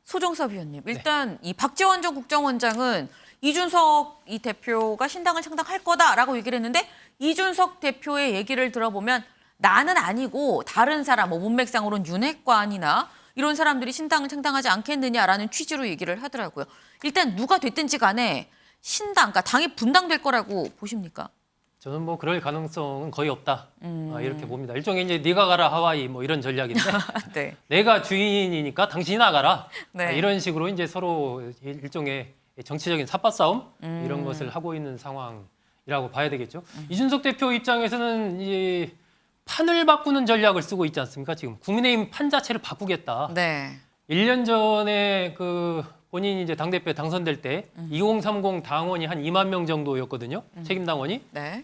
[SPEAKER 1] 소정섭 위원님, 일단 이 박지원 전 국정원장은 이준석 이 대표가 신당을 창당할 거다라고 얘기를 했는데 이준석 대표의 얘기를 들어보면 나는 아니고 다른 사람, 뭐 문맥상으로는 윤핵관이나 이런 사람들이 신당을 창당하지 않겠느냐라는 취지로 얘기를 하더라고요. 일단 누가 됐든지 간에 신당, 그러니까 당이 분당될 거라고 보십니까?
[SPEAKER 7] 저는 뭐 그럴 가능성은 거의 없다 이렇게 봅니다. 일종의 이제 네가 가라 하와이 뭐 이런 전략인데
[SPEAKER 1] 네.
[SPEAKER 7] 내가 주인이니까 당신이 나가라
[SPEAKER 1] 네.
[SPEAKER 7] 이런 식으로 이제 서로 일종의 정치적인 삿바 싸움 이런 것을 하고 있는 상황이라고 봐야 되겠죠. 이준석 대표 입장에서는 이 판을 바꾸는 전략을 쓰고 있지 않습니까? 지금 국민의힘 판 자체를 바꾸겠다.
[SPEAKER 1] 네.
[SPEAKER 7] 1년 전에 그 본인이 이제 당대표에 당선될 때 2030 당원이 한 2만 명 정도였거든요. 책임 당원이.
[SPEAKER 1] 네.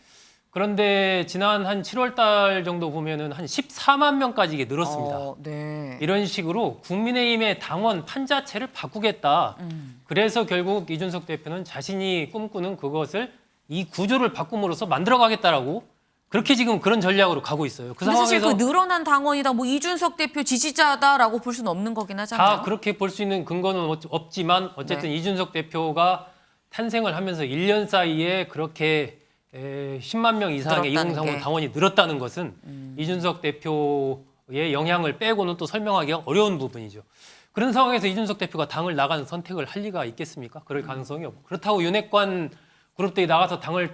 [SPEAKER 7] 그런데 지난 한 7월 달 정도 보면은 한 14만 명까지 이게 늘었습니다.
[SPEAKER 1] 네.
[SPEAKER 7] 이런 식으로 국민의힘의 당원 판 자체를 바꾸겠다. 그래서 결국 이준석 대표는 자신이 꿈꾸는 그것을 이 구조를 바꿈으로써 만들어가겠다라고 그렇게 지금 그런 전략으로 가고 있어요. 그
[SPEAKER 1] 근데 사실
[SPEAKER 7] 상황에서
[SPEAKER 1] 그 늘어난 당원이다, 뭐 이준석 대표 지지자다라고 볼 수는 없는 거긴 하잖아요.
[SPEAKER 7] 다 그렇게 볼 수 있는 근거는 없지만 어쨌든
[SPEAKER 1] 네.
[SPEAKER 7] 이준석 대표가 탄생을 하면서 1년 사이에 그렇게 10만 명 이상의
[SPEAKER 1] 늘었다는
[SPEAKER 7] 2030
[SPEAKER 1] 게.
[SPEAKER 7] 당원이 늘었다는 것은 이준석 대표의 영향을 빼고는 또 설명하기가 어려운 부분이죠. 그런 상황에서 이준석 대표가 당을 나가는 선택을 할 리가 있겠습니까? 그럴 가능성이 없고. 그렇다고 윤핵관 그룹들이 나가서 당을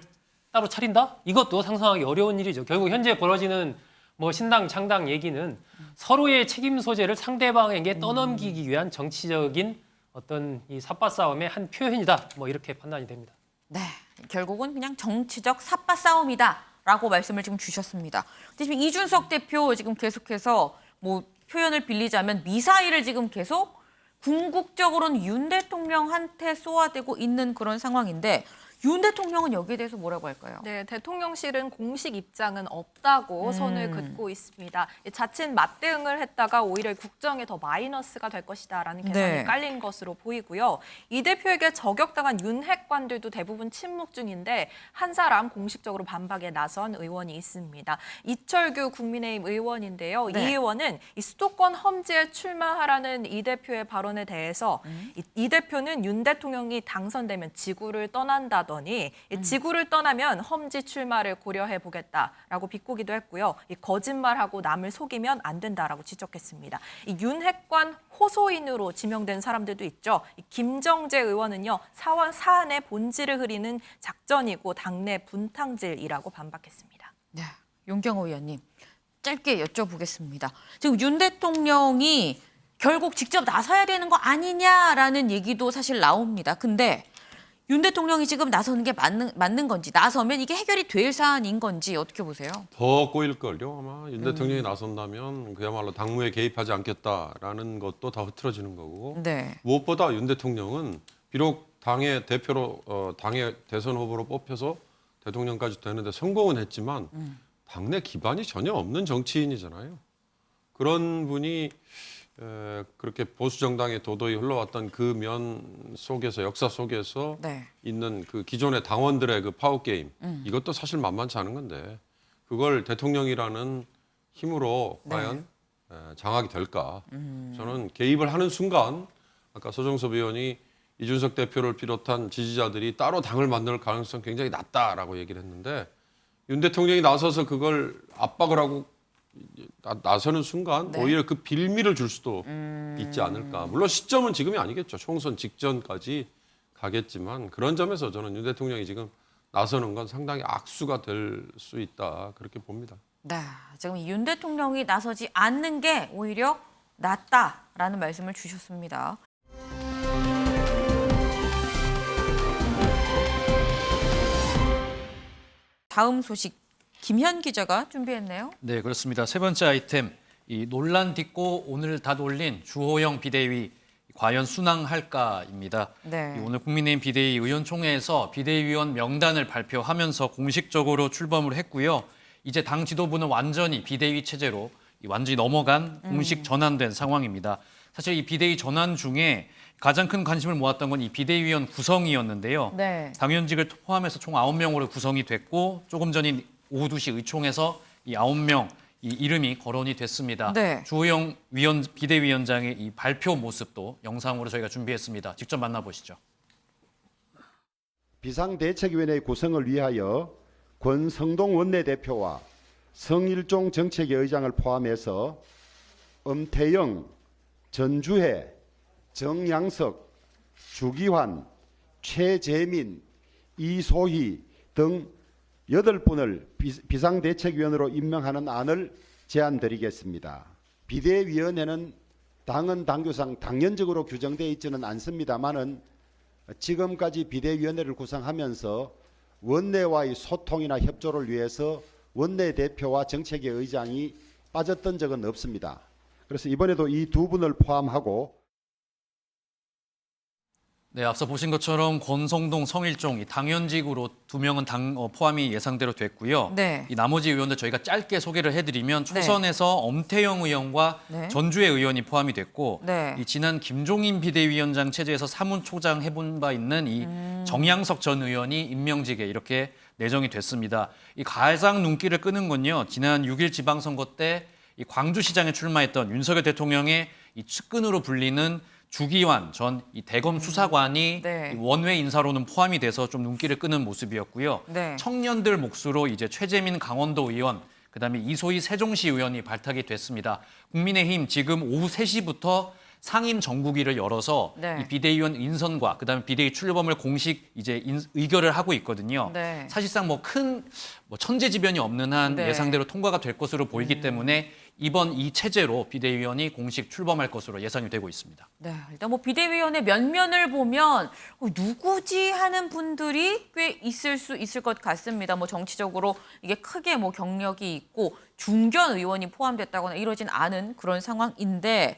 [SPEAKER 7] 따로 차린다? 이것도 상상하기 어려운 일이죠. 결국 현재 벌어지는 뭐 신당 창당 얘기는 서로의 책임 소재를 상대방에게 떠넘기기 위한 정치적인 어떤 이 삿바 싸움의 한 표현이다. 뭐 이렇게 판단이 됩니다.
[SPEAKER 1] 네, 결국은 그냥 정치적 삿바 싸움이다라고 말씀을 지금 주셨습니다. 근데 지금 이준석 대표 지금 계속해서 뭐 표현을 빌리자면 미사일을 지금 계속 궁극적으로는 윤 대통령한테 쏘아대고 있는 그런 상황인데 윤 대통령은 여기에 대해서 뭐라고 할까요?
[SPEAKER 4] 네, 대통령실은 공식 입장은 없다고 선을 긋고 있습니다. 자칫 맞대응을 했다가 오히려 국정에 더 마이너스가 될 것이다라는 계산이
[SPEAKER 1] 네.
[SPEAKER 4] 깔린 것으로 보이고요. 이 대표에게 저격당한 윤핵관들도 대부분 침묵 중인데 한 사람 공식적으로 반박에 나선 의원이 있습니다. 이철규 국민의힘 의원인데요.
[SPEAKER 1] 네.
[SPEAKER 4] 이 의원은 이 수도권 험지에 출마하라는 이 대표의 발언에 대해서 이 대표는 윤 대통령이 당선되면 지구를 떠난다. 이 지구를 떠나면 험지 출마를 고려해 보겠다라고 비꼬기도 했고요. 이 거짓말하고 남을 속이면 안 된다라고 지적했습니다. 이 윤핵관 호소인으로 지명된 사람들도 있죠. 이 김정재 의원은요. 사안의 본질을 흐리는 작전이고 당내 분탕질이라고 반박했습니다.
[SPEAKER 1] 네, 윤경호 의원님 짧게 여쭤보겠습니다. 지금 윤 대통령이 결국 직접 나서야 되는 거 아니냐라는 얘기도 사실 나옵니다. 근데 윤 대통령이 지금 나서는 게 맞는 건지, 나서면 이게 해결이 될 사안인 건지 어떻게 보세요?
[SPEAKER 8] 더 꼬일걸요. 아마 윤 대통령이 나선다면 그야말로 당무에 개입하지 않겠다라는 것도 다 흐트러지는 거고
[SPEAKER 1] 네.
[SPEAKER 8] 무엇보다 윤 대통령은 비록 당의 대표로 당의 대선 후보로 뽑혀서 대통령까지 되는데 성공은 했지만 당내 기반이 전혀 없는 정치인이잖아요. 그런 분이 그렇게 보수 정당에 도도히 흘러왔던 그 면 속에서 역사 속에서
[SPEAKER 1] 네.
[SPEAKER 8] 있는 그 기존의 당원들의 그 파워 게임 이것도 사실 만만치 않은 건데 그걸 대통령이라는 힘으로
[SPEAKER 1] 네.
[SPEAKER 8] 과연 장악이 될까? 저는 개입을 하는 순간 아까 서정섭 의원이 이준석 대표를 비롯한 지지자들이 따로 당을 만들 가능성 굉장히 낮다라고 얘기를 했는데 윤 대통령이 나서서 그걸 압박을 하고 나서는 순간
[SPEAKER 1] 네.
[SPEAKER 8] 오히려 그 빌미를 줄 수도 있지 않을까. 물론 시점은 지금이 아니겠죠. 총선 직전까지 가겠지만 그런 점에서 저는 윤 대통령이 지금 나서는 건 상당히 악수가 될 수 있다. 그렇게 봅니다.
[SPEAKER 1] 네, 지금 윤 대통령이 나서지 않는 게 오히려 낫다라는 말씀을 주셨습니다. 다음 소식 김현 기자가 준비했네요.
[SPEAKER 2] 네, 그렇습니다. 세 번째 아이템, 이 논란 딛고 오늘 다 돌린 주호영 비대위 과연 순항할까입니다.
[SPEAKER 1] 네.
[SPEAKER 2] 오늘 국민의힘 비대위 의원총회에서 비대위원 명단을 발표하면서 공식적으로 출범을 했고요. 이제 당 지도부는 완전히 비대위 체제로 완전히 넘어간 공식 전환된 상황입니다. 사실 이 비대위 전환 중에 가장 큰 관심을 모았던 건 이 비대위원 구성이었는데요.
[SPEAKER 1] 네.
[SPEAKER 2] 당연직을 포함해서 총 9명으로 구성이 됐고 조금 전인 오후 2시 의총에서 이 9명 이 이름이 거론이 됐습니다.
[SPEAKER 1] 네.
[SPEAKER 2] 주호영 비대위원장의 이 발표 모습도 영상으로 저희가 준비했습니다. 직접 만나보시죠.
[SPEAKER 13] 비상대책위원회 구성을 위하여 권성동 원내대표와 성일종 정책위 의장을 포함해서 엄태영, 전주혜, 정양석, 주기환, 최재민, 이소희 등 8분을 비상대책위원으로 임명하는 안을 제안드리겠습니다. 비대위원회는 당헌 당규상 당연적으로 규정되어 있지는 않습니다만은 지금까지 비대위원회를 구성하면서 원내와의 소통이나 협조를 위해서 원내대표와 정책위 의장이 빠졌던 적은 없습니다. 그래서 이번에도 이 두 분을 포함하고
[SPEAKER 2] 네, 앞서 보신 것처럼 권성동, 성일종 이 당연직으로 2명은 포함이 예상대로 됐고요.
[SPEAKER 1] 네.
[SPEAKER 2] 이 나머지 의원들 저희가 짧게 소개를 해드리면
[SPEAKER 1] 네.
[SPEAKER 2] 초선에서 엄태영 의원과
[SPEAKER 1] 네.
[SPEAKER 2] 전주의 의원이 포함이 됐고
[SPEAKER 1] 네.
[SPEAKER 2] 이 지난 김종인 비대위원장 체제에서 사무총장 해본 바 있는 이 정양석 전 의원이 임명직에 이렇게 내정이 됐습니다. 이 가장 눈길을 끄는 건요. 지난 6일 지방선거 때 이 광주시장에 출마했던 윤석열 대통령의 이 측근으로 불리는 주기환 전 이 대검 수사관이
[SPEAKER 1] 네.
[SPEAKER 2] 이 원외 인사로는 포함이 돼서 좀 눈길을 끄는 모습이었고요.
[SPEAKER 1] 네.
[SPEAKER 2] 청년들 몫으로 이제 최재민 강원도 의원, 그다음에 이소희 세종시 의원이 발탁이 됐습니다. 국민의힘 지금 오후 3시부터 상임 정국위를 열어서
[SPEAKER 1] 네.
[SPEAKER 2] 이 비대위원 인선과 그다음에 비대위 출범을 공식 이제 의결을 하고 있거든요.
[SPEAKER 1] 네.
[SPEAKER 2] 사실상 큰 천재지변이 없는 한
[SPEAKER 1] 네.
[SPEAKER 2] 예상대로 통과가 될 것으로 보이기 때문에 이번 이 체제로 비대위원이 공식 출범할 것으로 예상이 되고 있습니다.
[SPEAKER 1] 네, 일단 뭐 비대위원회 면면을 보면 누구지 하는 분들이 꽤 있을 수 있을 것 같습니다. 뭐 정치적으로 이게 크게 뭐 경력이 있고 중견 의원이 포함됐다거나 이러진 않은 그런 상황인데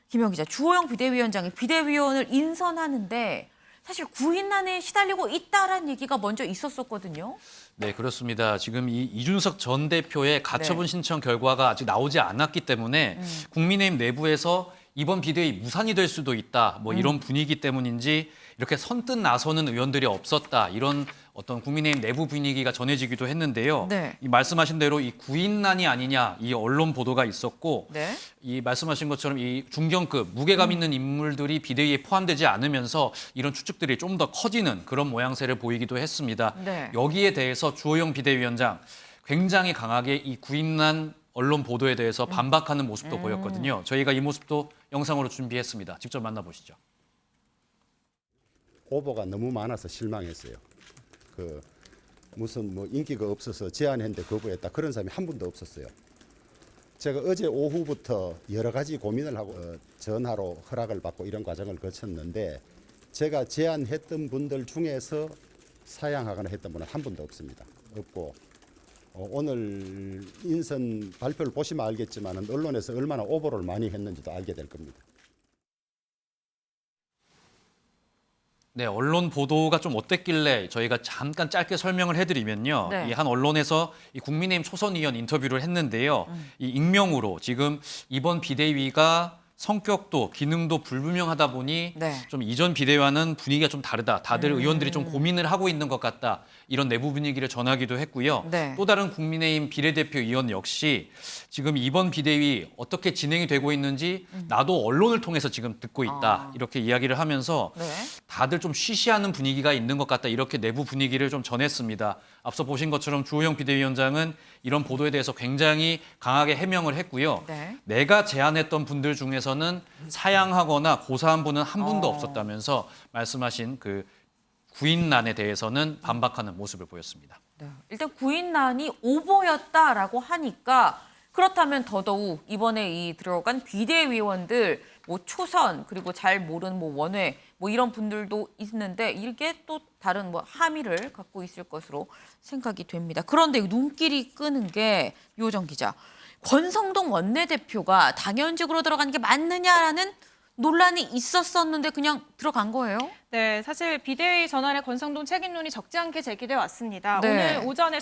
[SPEAKER 1] 김영 기자, 주호영 비대위원장이 비대위원을 인선하는데 사실 구인난에 시달리고 있다라는 얘기가 먼저 있었었거든요.
[SPEAKER 2] 네, 그렇습니다. 지금 이 이준석 전 대표의 가처분 신청 결과가 아직 나오지 않았기 때문에 국민의힘 내부에서 이번 비대위 무산이 될 수도 있다. 뭐 이런 분위기 때문인지 이렇게 선뜻 나서는 의원들이 없었다. 이런 어떤 국민의힘 내부 분위기가 전해지기도 했는데요.
[SPEAKER 1] 네.
[SPEAKER 2] 이 말씀하신 대로 이 구인난이 아니냐 이 언론 보도가 있었고
[SPEAKER 1] 네.
[SPEAKER 2] 이 말씀하신 것처럼 이 중견급 무게감 있는 인물들이 비대위에 포함되지 않으면서 이런 추측들이 좀 더 커지는 그런 모양새를 보이기도 했습니다.
[SPEAKER 1] 네.
[SPEAKER 2] 여기에 대해서 주호영 비대위원장 굉장히 강하게 이 구인난 언론 보도에 대해서 반박하는 모습도 보였거든요. 저희가 이 모습도 영상으로 준비했습니다. 직접 만나보시죠.
[SPEAKER 13] 오보가 너무 많아서 실망했어요. 무슨 뭐 인기가 없어서 제안했는데 거부했다 그런 사람이 한 분도 없었어요. 제가 어제 오후부터 여러 가지 고민을 하고 전화로 허락을 받고 이런 과정을 거쳤는데 제가 제안했던 분들 중에서 사양하거나 했던 분은 한 분도 없습니다. 없고 오늘 인선 발표를 보시면 알겠지만 언론에서 얼마나 오보를 많이 했는지도 알게 될 겁니다.
[SPEAKER 2] 네, 언론 보도가 좀 어땠길래 저희가 잠깐 짧게 설명을 해드리면요.
[SPEAKER 1] 네.
[SPEAKER 2] 이 한 언론에서 이 국민의힘 초선 의원 인터뷰를 했는데요. 이 익명으로 지금 이번 비대위가 성격도 기능도 불분명하다 보니
[SPEAKER 1] 네.
[SPEAKER 2] 좀 이전 비대위와는 분위기가 좀 다르다. 다들 의원들이 좀 고민을 하고 있는 것 같다. 이런 내부 분위기를 전하기도 했고요.
[SPEAKER 1] 네.
[SPEAKER 2] 또 다른 국민의힘 비례대표 의원 역시 지금 이번 비대위 어떻게 진행이 되고 있는지 나도 언론을 통해서 지금 듣고 있다. 이렇게 이야기를 하면서
[SPEAKER 1] 네.
[SPEAKER 2] 다들 좀 쉬쉬하는 분위기가 있는 것 같다. 이렇게 내부 분위기를 좀 전했습니다. 앞서 보신 것처럼 주호영 비대위원장은 이런 보도에 대해서 굉장히 강하게 해명을 했고요.
[SPEAKER 1] 네.
[SPEAKER 2] 내가 제안했던 분들 중에서는 사양하거나 고사한 분은 한 분도 없었다면서 말씀하신 그 구인난에 대해서는 반박하는 모습을 보였습니다.
[SPEAKER 1] 네. 일단 구인난이 오보였다라고 하니까 그렇다면 더더욱 이번에 이 들어간 비대위원들 뭐 초선 그리고 잘 모르는 뭐 원외 뭐 이런 분들도 있는데 이게 또 다른 뭐 함의를 갖고 있을 것으로 생각이 됩니다. 그런데 눈길이 끄는 게 유호정 기자, 권성동 원내대표가 당연직으로 들어간 게 맞느냐라는 논란이 있었었는데 그냥 들어간 거예요?
[SPEAKER 3] 네, 사실 비대위 전환에 권성동 책임론이 적지 않게 제기돼 왔습니다.
[SPEAKER 1] 네.
[SPEAKER 3] 오늘 오전에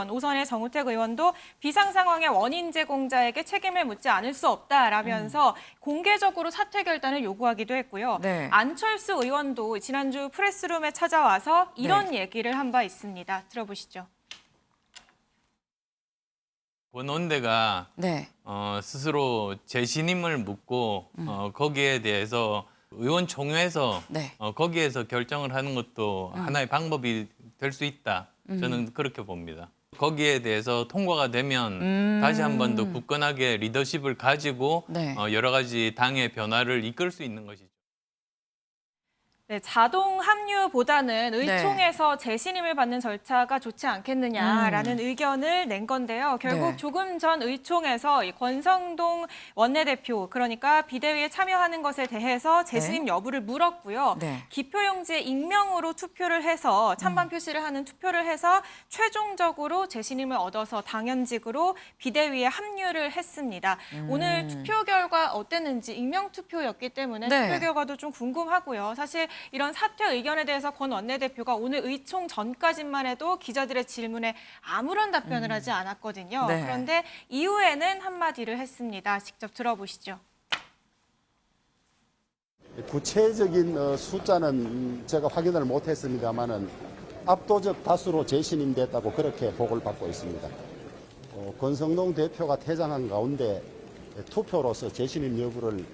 [SPEAKER 3] 오선의 정우택 의원도 비상 상황의 원인 제공자에게 책임을 묻지 않을 수 없다라면서 공개적으로 사퇴 결단을 요구하기도 했고요.
[SPEAKER 1] 네.
[SPEAKER 3] 안철수 의원도 지난주 프레스룸에 찾아와서 이런 얘기를 한 바 있습니다. 들어보시죠.
[SPEAKER 14] 원내가
[SPEAKER 1] 네.
[SPEAKER 14] 스스로 재신임을 묻고 거기에 대해서 의원총회에서
[SPEAKER 1] 네.
[SPEAKER 14] 거기에서 결정을 하는 것도 하나의 방법이 될 수 있다. 저는 그렇게 봅니다. 거기에 대해서 통과가 되면 다시 한 번 더 굳건하게 리더십을 가지고
[SPEAKER 1] 네.
[SPEAKER 14] 여러 가지 당의 변화를 이끌 수 있는 것이죠.
[SPEAKER 3] 네, 자동 합류보다는 의총에서 재신임을 받는 절차가 좋지 않겠느냐라는 의견을 낸 건데요. 결국
[SPEAKER 1] 네.
[SPEAKER 3] 조금 전 의총에서 이 권성동 원내대표, 그러니까 비대위에 참여하는 것에 대해서 재신임 여부를 물었고요.
[SPEAKER 1] 네.
[SPEAKER 3] 기표용지에 익명으로 투표를 해서 찬반 표시를 하는 투표를 해서 최종적으로 재신임을 얻어서 당연직으로 비대위에 합류를 했습니다. 오늘 투표 결과 어땠는지 익명 투표였기 때문에
[SPEAKER 1] 네.
[SPEAKER 3] 투표 결과도 좀 궁금하고요. 사실 이런 사퇴 의견에 대해서 권 원내대표가 오늘 의총 전까지만 해도 기자들의 질문에 아무런 답변을 하지 않았거든요.
[SPEAKER 1] 네.
[SPEAKER 3] 그런데 이후에는 한마디를 했습니다. 직접 들어보시죠.
[SPEAKER 13] 구체적인 숫자는 제가 확인을 못했습니다만은 압도적 다수로 재신임됐다고 그렇게 보고를 받고 있습니다. 권성동 대표가 퇴장한 가운데 투표로서 재신임 여부를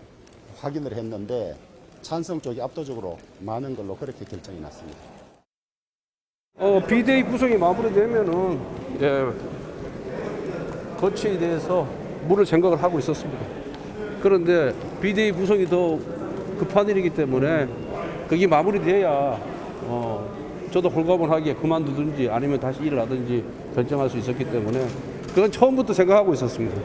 [SPEAKER 13] 확인을 했는데 찬성 쪽이 압도적으로 많은 걸로 그렇게 결정이 났습니다.
[SPEAKER 15] 비대위 구성이 마무리되면은 거치에 대해서 물을 생각을 하고 있었습니다. 그런데 비대위 구성이 더 급한 일이기 때문에 그게 마무리돼야 저도 홀가분하게 그만두든지 아니면 다시 일을 하든지 결정할 수 있었기 때문에 그건 처음부터 생각하고 있었습니다.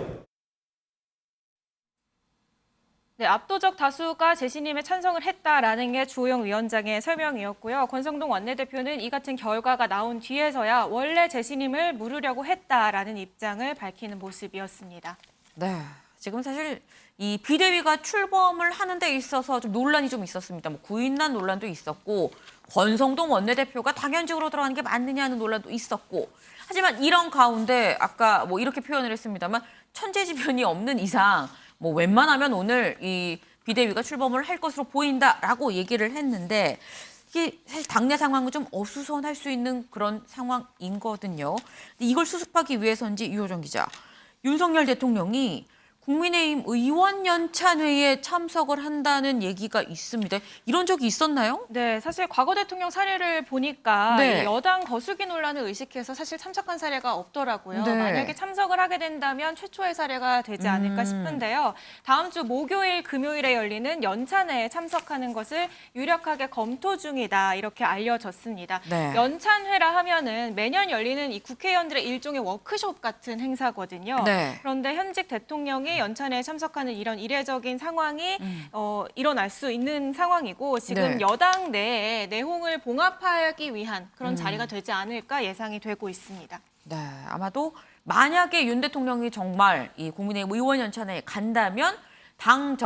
[SPEAKER 3] 네, 압도적 다수가 재신임에 찬성을 했다라는 게 주호영 위원장의 설명이었고요. 권성동 원내대표는 이 같은 결과가 나온 뒤에서야 원래 재신임을 물으려고 했다라는 입장을 밝히는 모습이었습니다.
[SPEAKER 1] 네, 지금 사실 이 비대위가 출범을 하는 데 있어서 좀 논란이 좀 있었습니다. 뭐 구인난 논란도 있었고 권성동 원내대표가 당연직으로 들어가는 게 맞느냐 하는 논란도 있었고 하지만 이런 가운데 아까 뭐 이렇게 표현을 했습니다만 천재지변이 없는 이상 뭐 웬만하면 오늘 이 비대위가 출범을 할 것으로 보인다라고 얘기를 했는데 이게 사실 당내 상황은 좀 어수선할 수 있는 그런 상황인 거거든요. 이걸 수습하기 위해서인지 유호정 기자, 윤석열 대통령이 국민의힘 의원 연찬회에 참석을 한다는 얘기가 있습니다. 이런 적이 있었나요?
[SPEAKER 3] 네, 사실 과거 대통령 사례를 보니까
[SPEAKER 1] 네.
[SPEAKER 3] 이 여당 거수기 논란을 의식해서 사실 참석한 사례가 없더라고요.
[SPEAKER 1] 네.
[SPEAKER 3] 만약에 참석을 하게 된다면 최초의 사례가 되지 않을까 싶은데요. 다음 주 목요일, 금요일에 열리는 연찬회에 참석하는 것을 유력하게 검토 중이다 이렇게 알려졌습니다.
[SPEAKER 1] 네.
[SPEAKER 3] 연찬회라 하면은 매년 열리는 이 국회의원들의 일종의 워크숍 같은 행사거든요.
[SPEAKER 1] 네.
[SPEAKER 3] 그런데 현직 대통령이 연찬회에 참석하는 이런 이례적인 상황이 일어날 수 있는 상황이고 지금
[SPEAKER 1] 네.
[SPEAKER 3] 여당 내에 내홍을 봉합하기 위한 그런 자리가 되지 않을까 예상이 되고 있습니다.
[SPEAKER 1] 네, 아마도 만약에 윤 대통령이 정말 이 국민의힘 의원 연찬회에 간다면 당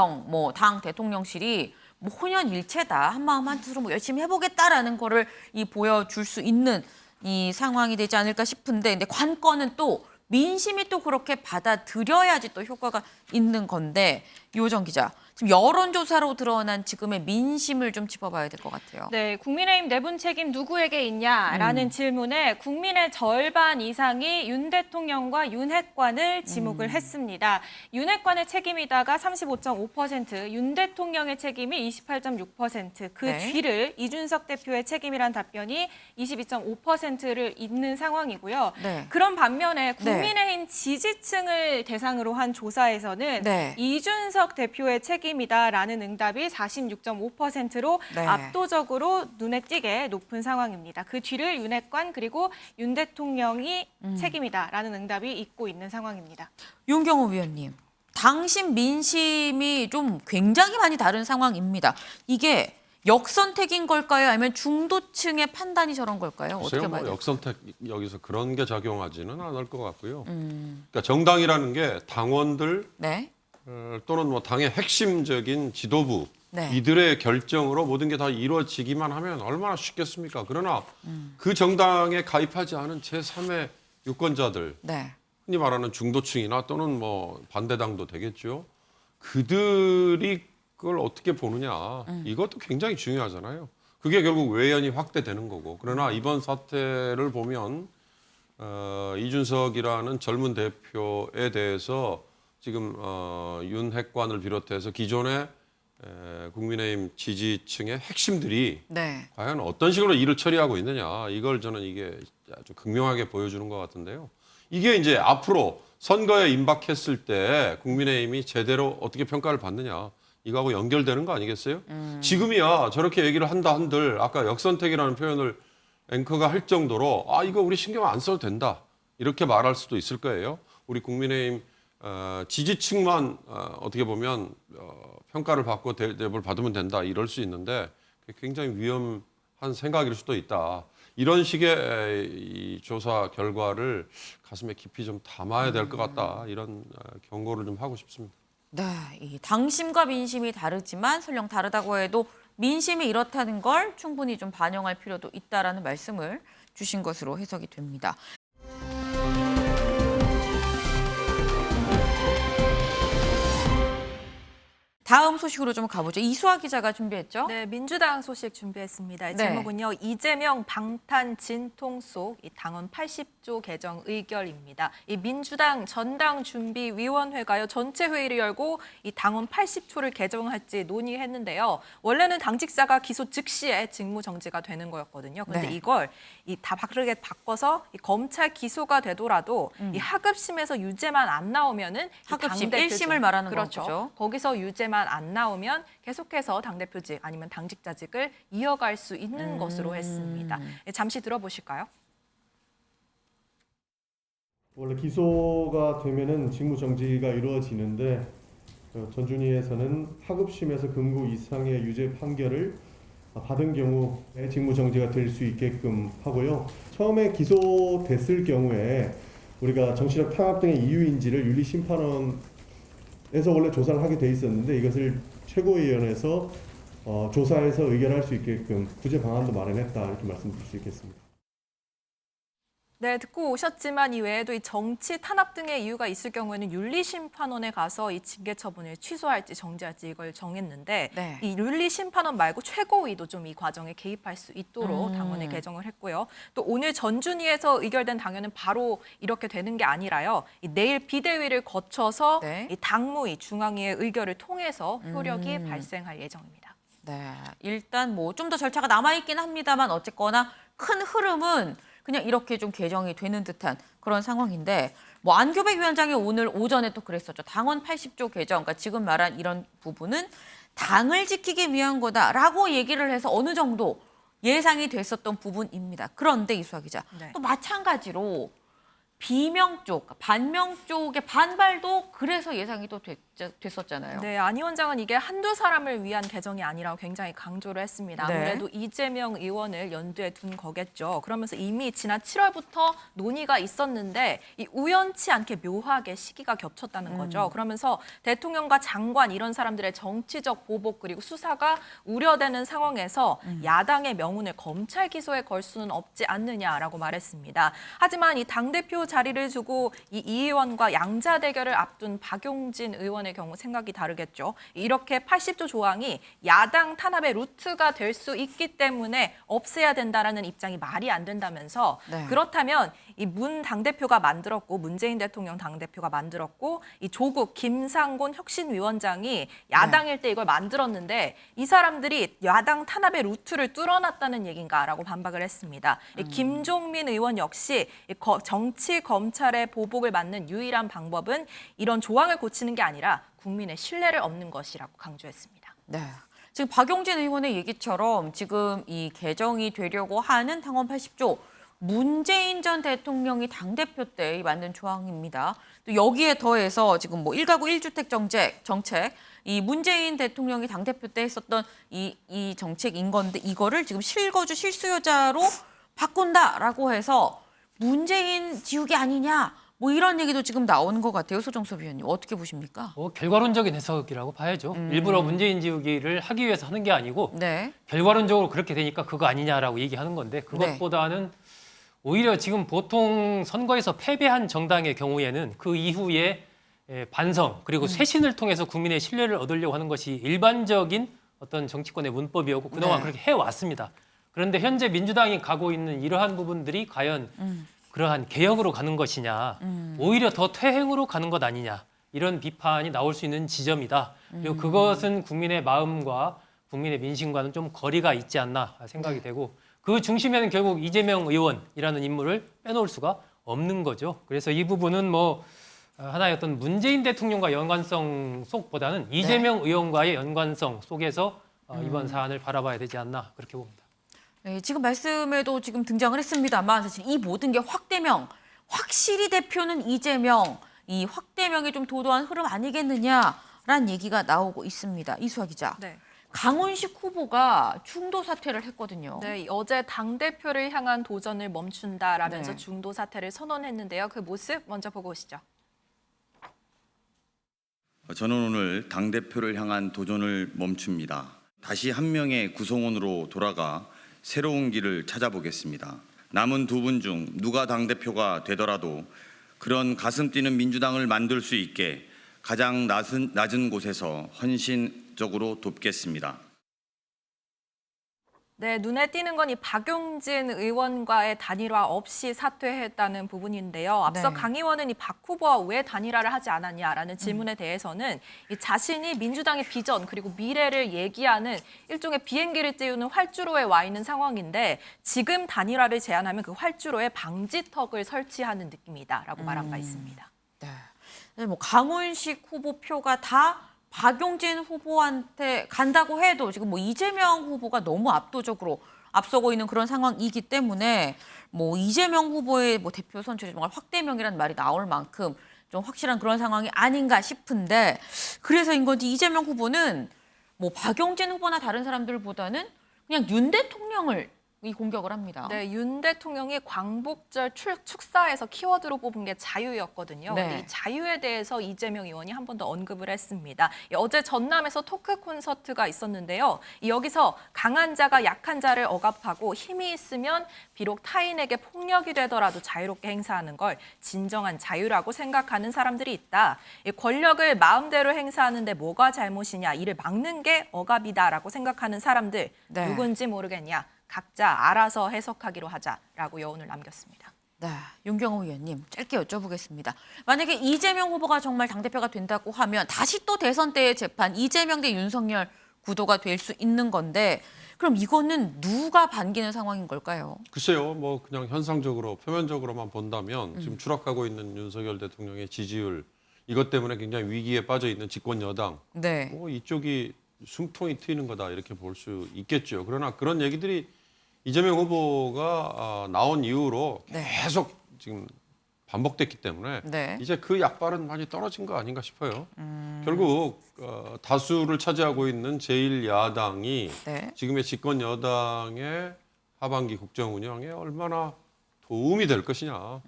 [SPEAKER 1] 대통령실이 뭐 혼연일체다, 한마음 한뜻으로 뭐 열심히 해보겠다라는 거를 보여줄 수 있는 이 상황이 되지 않을까 싶은데, 근데 관건은 또 민심이 또 그렇게 받아들여야지 또 효과가 있는 건데, 유호정 기자, 지금 여론조사로 드러난 지금의 민심을 좀 짚어봐야 될 것 같아요.
[SPEAKER 3] 네, 국민의힘 내분 책임 누구에게 있냐라는 질문에 국민의 절반 이상이 윤 대통령과 윤핵관을 지목을 했습니다. 윤핵관의 책임이다가 35.5%, 윤 대통령의 책임이 28.6%, 그
[SPEAKER 1] 네.
[SPEAKER 3] 뒤를 이준석 대표의 책임이란 답변이 22.5%를 잇는 상황이고요.
[SPEAKER 1] 네.
[SPEAKER 3] 그런 반면에 국민의힘 지지층을 대상으로 한 조사에서는
[SPEAKER 1] 네.
[SPEAKER 3] 이준석 대표의 책임이다라는 응답이 46.5%로
[SPEAKER 1] 네.
[SPEAKER 3] 압도적으로 눈에 띄게 높은 상황입니다. 그 뒤를 윤핵관 그리고 윤 대통령이 책임이다라는 응답이 잇고 있는 상황입니다.
[SPEAKER 1] 윤경호 위원님, 당신 민심이 좀 굉장히 많이 다른 상황입니다. 이게 역선택인 걸까요? 아니면 중도층의 판단이 저런 걸까요? 어떻게
[SPEAKER 8] 글쎄요,
[SPEAKER 1] 봐야 돼요?
[SPEAKER 8] 역선택 여기서 그런 게 작용하지는 않을 것 같고요. 그러니까 정당이라는 게 당원들
[SPEAKER 1] 네.
[SPEAKER 8] 또는 뭐 당의 핵심적인 지도부
[SPEAKER 1] 네.
[SPEAKER 8] 이들의 결정으로 모든 게 다 이루어지기만 하면 얼마나 쉽겠습니까? 그러나 그 정당에 가입하지 않은 제3의 유권자들,
[SPEAKER 1] 네.
[SPEAKER 8] 흔히 말하는 중도층이나 또는 뭐 반대당도 되겠죠. 그들이 그걸 어떻게 보느냐, 이것도 굉장히 중요하잖아요. 그게 결국 외연이 확대되는 거고. 그러나 이번 사태를 보면 이준석이라는 젊은 대표에 대해서 지금 윤핵관을 비롯해서 기존의 국민의힘 지지층의 핵심들이
[SPEAKER 1] 네.
[SPEAKER 8] 과연 어떤 식으로 일을 처리하고 있느냐, 이걸 저는 이게 아주 극명하게 보여주는 것 같은데요. 이게 이제 앞으로 선거에 임박했을 때 국민의힘이 제대로 어떻게 평가를 받느냐, 이거하고 연결되는 거 아니겠어요? 지금이야 저렇게 얘기를 한다 한들 아까 역선택이라는 표현을 앵커가 할 정도로 이거 우리 신경 안 써도 된다 이렇게 말할 수도 있을 거예요. 우리 국민의힘 지지층만 어떻게 보면 평가를 받고 대접을 받으면 된다 이럴 수 있는데 굉장히 위험한 생각일 수도 있다. 이런 식의 이 조사 결과를 가슴에 깊이 좀 담아야 될 것 같다. 이런 경고를 좀 하고 싶습니다.
[SPEAKER 1] 네, 이 당심과 민심이 다르지만 설령 다르다고 해도 민심이 이렇다는 걸 충분히 좀 반영할 필요도 있다라는 말씀을 주신 것으로 해석이 됩니다. 다음 소식으로 좀 가보죠. 이수아 기자가 준비했죠?
[SPEAKER 4] 네, 민주당 소식 준비했습니다.
[SPEAKER 1] 네.
[SPEAKER 4] 제목은요, 이재명 방탄 진통 속 이 당원 80조 개정 의결입니다. 이 민주당 전당준비위원회가요, 전체 회의를 열고 이 당원 80조를 개정할지 논의했는데요. 원래는 당직자가 기소 즉시에 직무 정지가 되는 거였거든요. 그런데
[SPEAKER 1] 네.
[SPEAKER 4] 이걸 다 다르게 바꿔서 이 검찰 기소가 되더라도 이 하급심에서 유죄만 안 나오면은
[SPEAKER 1] 하급심
[SPEAKER 4] 당대표
[SPEAKER 1] 1심을 말하는
[SPEAKER 4] 그렇죠.
[SPEAKER 1] 거죠.
[SPEAKER 4] 거기서 유죄만 안 나오면 계속해서 당대표직 아니면 당직자직을 이어갈 수 있는 것으로 했습니다. 잠시 들어보실까요?
[SPEAKER 16] 원래 기소가 되면은 직무 정지가 이루어지는데 전준위에서는 하급심에서 금고 이상의 유죄 판결을 받은 경우에 직무 정지가 될 수 있게끔 하고요. 처음에 기소됐을 경우에 우리가 정치적 탄압 등의 이유인지를 윤리심판원에서 원래 조사를 하게 돼 있었는데 이것을 최고위원회에서 조사해서 의결할 수 있게끔 구제 방안도 마련했다 이렇게 말씀드릴 수 있겠습니다.
[SPEAKER 4] 네, 듣고 오셨지만 이 외에도 이 정치 탄압 등의 이유가 있을 경우에는 윤리심판원에 가서 이 징계 처분을 취소할지 정지할지 이걸 정했는데
[SPEAKER 1] 네.
[SPEAKER 4] 이 윤리심판원 말고 최고위도 좀 이 과정에 개입할 수 있도록 당원에 개정을 했고요. 또 오늘 전준위에서 의결된 당연은 바로 이렇게 되는 게 아니라요. 이 내일 비대위를 거쳐서
[SPEAKER 1] 네.
[SPEAKER 4] 이 당무위, 중앙위의 의결을 통해서 효력이 발생할 예정입니다.
[SPEAKER 1] 네, 일단 뭐 좀 더 절차가 남아있긴 합니다만 어쨌거나 큰 흐름은 그냥 이렇게 좀 개정이 되는 듯한 그런 상황인데 뭐 안교백 위원장이 오늘 오전에 또 그랬었죠. 당원 80조 개정, 그러니까 지금 말한 이런 부분은 당을 지키기 위한 거다라고 얘기를 해서 어느 정도 예상이 됐었던 부분입니다. 그런데 이수아 기자,
[SPEAKER 4] 네.
[SPEAKER 1] 또 마찬가지로 비명 쪽, 반명 쪽의 반발도 그래서 예상이 또 됐었잖아요.
[SPEAKER 4] 네, 안 위원장은 이게 한두 사람을 위한 개정이 아니라고 굉장히 강조를 했습니다.
[SPEAKER 1] 네.
[SPEAKER 4] 아무래도 이재명 의원을 연두에 둔 거겠죠. 그러면서 이미 지난 7월부터 논의가 있었는데 이 우연치 않게 묘하게 시기가 겹쳤다는 거죠. 그러면서 대통령과 장관 이런 사람들의 정치적 보복 그리고 수사가 우려되는 상황에서 야당의 명운을 검찰 기소에 걸 수는 없지 않느냐라고 말했습니다. 하지만 이 당대표 자리를 두고 이 의원과 양자 대결을 앞둔 박용진 의원의 경우 생각이 다르겠죠. 이렇게 80조 조항이 야당 탄압의 루트가 될 수 있기 때문에 없애야 된다라는 입장이 말이 안 된다면서
[SPEAKER 1] 네.
[SPEAKER 4] 그렇다면 이 문 당대표가 만들었고 문재인 대통령 당대표가 만들었고 이 조국 김상곤 혁신위원장이 야당일 때 이걸 만들었는데 이 사람들이 야당 탄압의 루트를 뚫어놨다는 얘기인가라고 반박을 했습니다. 이 김종민 의원 역시 정치 검찰의 보복을 막는 유일한 방법은 이런 조항을 고치는 게 아니라 국민의 신뢰를 얻는 것이라고 강조했습니다.
[SPEAKER 1] 네. 지금 박용진 의원의 얘기처럼 지금 이 개정이 되려고 하는 당원 80조 문재인 전 대통령이 당대표 때 만든 조항입니다. 또 여기에 더해서 지금 뭐 1가구 1주택 정책, 이 문재인 대통령이 당대표 때 했었던 이 정책인 건데 이거를 지금 실거주 실수요자로 바꾼다라고 해서 문재인 지우기 아니냐 뭐 이런 얘기도 지금 나오는 것 같아요. 소정섭 위원님 어떻게 보십니까?
[SPEAKER 7] 결과론적인 해석이라고 봐야죠. 일부러 문재인 지우기를 하기 위해서 하는 게 아니고
[SPEAKER 1] 네.
[SPEAKER 7] 결과론적으로 그렇게 되니까 그거 아니냐라고 얘기하는 건데 그것보다는 오히려 지금 보통 선거에서 패배한 정당의 경우에는 그 이후에 반성 그리고 쇄신을 통해서 국민의 신뢰를 얻으려고 하는 것이 일반적인 어떤 정치권의 문법이었고 그동안 그렇게 해왔습니다. 그런데 현재 민주당이 가고 있는 이러한 부분들이 과연 그러한 개혁으로 가는 것이냐 오히려 더 퇴행으로 가는 것 아니냐 이런 비판이 나올 수 있는 지점이다. 그리고 그것은 국민의 마음과 국민의 민심과는 좀 거리가 있지 않나 생각이 되고 그 중심에는 결국 이재명 의원이라는 인물을 빼놓을 수가 없는 거죠. 그래서 이 부분은 뭐 하나의 어떤 문재인 대통령과 연관성 속보다는 이재명 의원과의 연관성 속에서 이번 사안을 바라봐야 되지 않나 그렇게 봅니다.
[SPEAKER 1] 네, 지금 말씀에도 지금 등장을 했습니다만 사실 이 모든 게 확대명, 확실히 대표는 이재명, 이 확대명이 좀 도도한 흐름 아니겠느냐라는 얘기가 나오고 있습니다. 이수아 기자.
[SPEAKER 4] 네.
[SPEAKER 1] 강훈식 후보가 중도 사퇴를 했거든요.
[SPEAKER 4] 네, 어제 당대표를 향한 도전을 멈춘다라면서
[SPEAKER 1] 네.
[SPEAKER 4] 중도 사퇴를 선언했는데요. 그 모습 먼저 보고 오시죠.
[SPEAKER 17] 저는 오늘 당대표를 향한 도전을 멈춥니다. 다시 한 명의 구성원으로 돌아가 새로운 길을 찾아보겠습니다. 남은 두 분 중 누가 당대표가 되더라도 그런 가슴 뛰는 민주당을 만들 수 있게 가장 낮은 곳에서 헌신적으로 돕겠습니다.
[SPEAKER 4] 네, 눈에 띄는 건 이 박용진 의원과의 단일화 없이 사퇴했다는 부분인데요. 앞서
[SPEAKER 1] 네.
[SPEAKER 4] 강 의원은 이 박 후보와 왜 단일화를 하지 않았냐라는 질문에 대해서는 이 자신이 민주당의 비전 그리고 미래를 얘기하는 일종의 비행기를 띄우는 활주로에 와 있는 상황인데 지금 단일화를 제안하면 그 활주로에 방지턱을 설치하는 느낌이다라고 말한 바 있습니다.
[SPEAKER 1] 네. 뭐 강훈식 후보 표가 다 박용진 후보한테 간다고 해도 지금 뭐 이재명 후보가 너무 압도적으로 앞서고 있는 그런 상황이기 때문에 뭐 이재명 후보의 뭐 대표 선출이 정말 확대명이라는 말이 나올 만큼 좀 확실한 그런 상황이 아닌가 싶은데 그래서인 건지 이재명 후보는 뭐 박용진 후보나 다른 사람들보다는 그냥 윤 대통령을 이 공격을 합니다.
[SPEAKER 4] 네, 윤 대통령이 광복절 축사에서 키워드로 뽑은 게 자유였거든요.
[SPEAKER 1] 네.
[SPEAKER 4] 근데 이 자유에 대해서 이재명 의원이 한 번 더 언급을 했습니다. 어제 전남에서 토크 콘서트가 있었는데요. 여기서 강한 자가 약한 자를 억압하고 힘이 있으면 비록 타인에게 폭력이 되더라도 자유롭게 행사하는 걸 진정한 자유라고 생각하는 사람들이 있다. 이 권력을 마음대로 행사하는데 뭐가 잘못이냐, 이를 막는 게 억압이다라고 생각하는 사람들
[SPEAKER 1] 네.
[SPEAKER 4] 누군지 모르겠냐. 각자 알아서 해석하기로 하자라고 여운을 남겼습니다.
[SPEAKER 1] 네, 윤경호 의원님 짧게 여쭤보겠습니다. 만약에 이재명 후보가 정말 당대표가 된다고 하면 다시 또 대선 때의 재판 이재명 대 윤석열 구도가 될 수 있는 건데 그럼 이거는 누가 반기는 상황인 걸까요?
[SPEAKER 8] 글쎄요, 뭐 그냥 현상적으로 표면적으로만 본다면 지금 추락하고 있는 윤석열 대통령의 지지율 이것 때문에 굉장히 위기에 빠져 있는 집권 여당,
[SPEAKER 1] 네.
[SPEAKER 8] 뭐 이쪽이 숨통이 트이는 거다 이렇게 볼 수 있겠죠. 그러나 그런 얘기들이 이재명 후보가 나온 이후로 계속 지금 반복됐기 때문에
[SPEAKER 1] 네.
[SPEAKER 8] 이제 그 약발은 많이 떨어진 거 아닌가 싶어요. 결국 다수를 차지하고 있는 제1야당이
[SPEAKER 1] 네.
[SPEAKER 8] 지금의 집권 여당의 하반기 국정 운영에 얼마나 도움이 될 것이냐.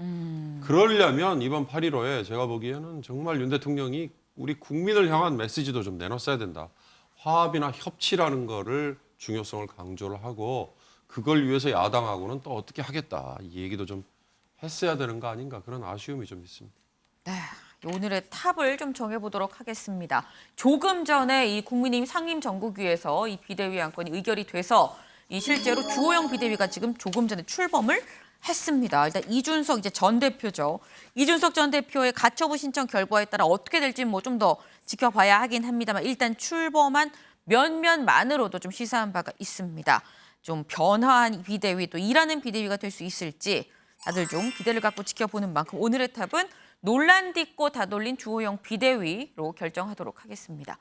[SPEAKER 8] 그러려면 이번 8.15에 제가 보기에는 정말 윤 대통령이 우리 국민을 향한 메시지도 좀 내놨어야 된다. 화합이나 협치라는 거를 중요성을 강조를 하고 그걸 위해서 야당하고는 또 어떻게 하겠다. 이 얘기도 좀 했어야 되는 거 아닌가 그런 아쉬움이 좀 있습니다.
[SPEAKER 1] 네, 오늘의 탑을 좀 정해보도록 하겠습니다. 조금 전에 이 국민의힘 상임정국위에서 이 비대위 안건이 의결이 돼서 이 실제로 주호영 비대위가 지금 조금 전에 출범을 했습니다. 일단 이준석 이제 전 대표죠. 이준석 전 대표의 가처분 신청 결과에 따라 어떻게 될지 뭐 좀 더 지켜봐야 하긴 합니다만 일단 출범한 면면만으로도 좀 시사한 바가 있습니다. 좀 변화한 비대위 또 일하는 비대위가 될 수 있을지 다들 좀 기대를 갖고 지켜보는 만큼 오늘의 탑은 논란 딛고 다돌린 주호영 비대위로 결정하도록 하겠습니다.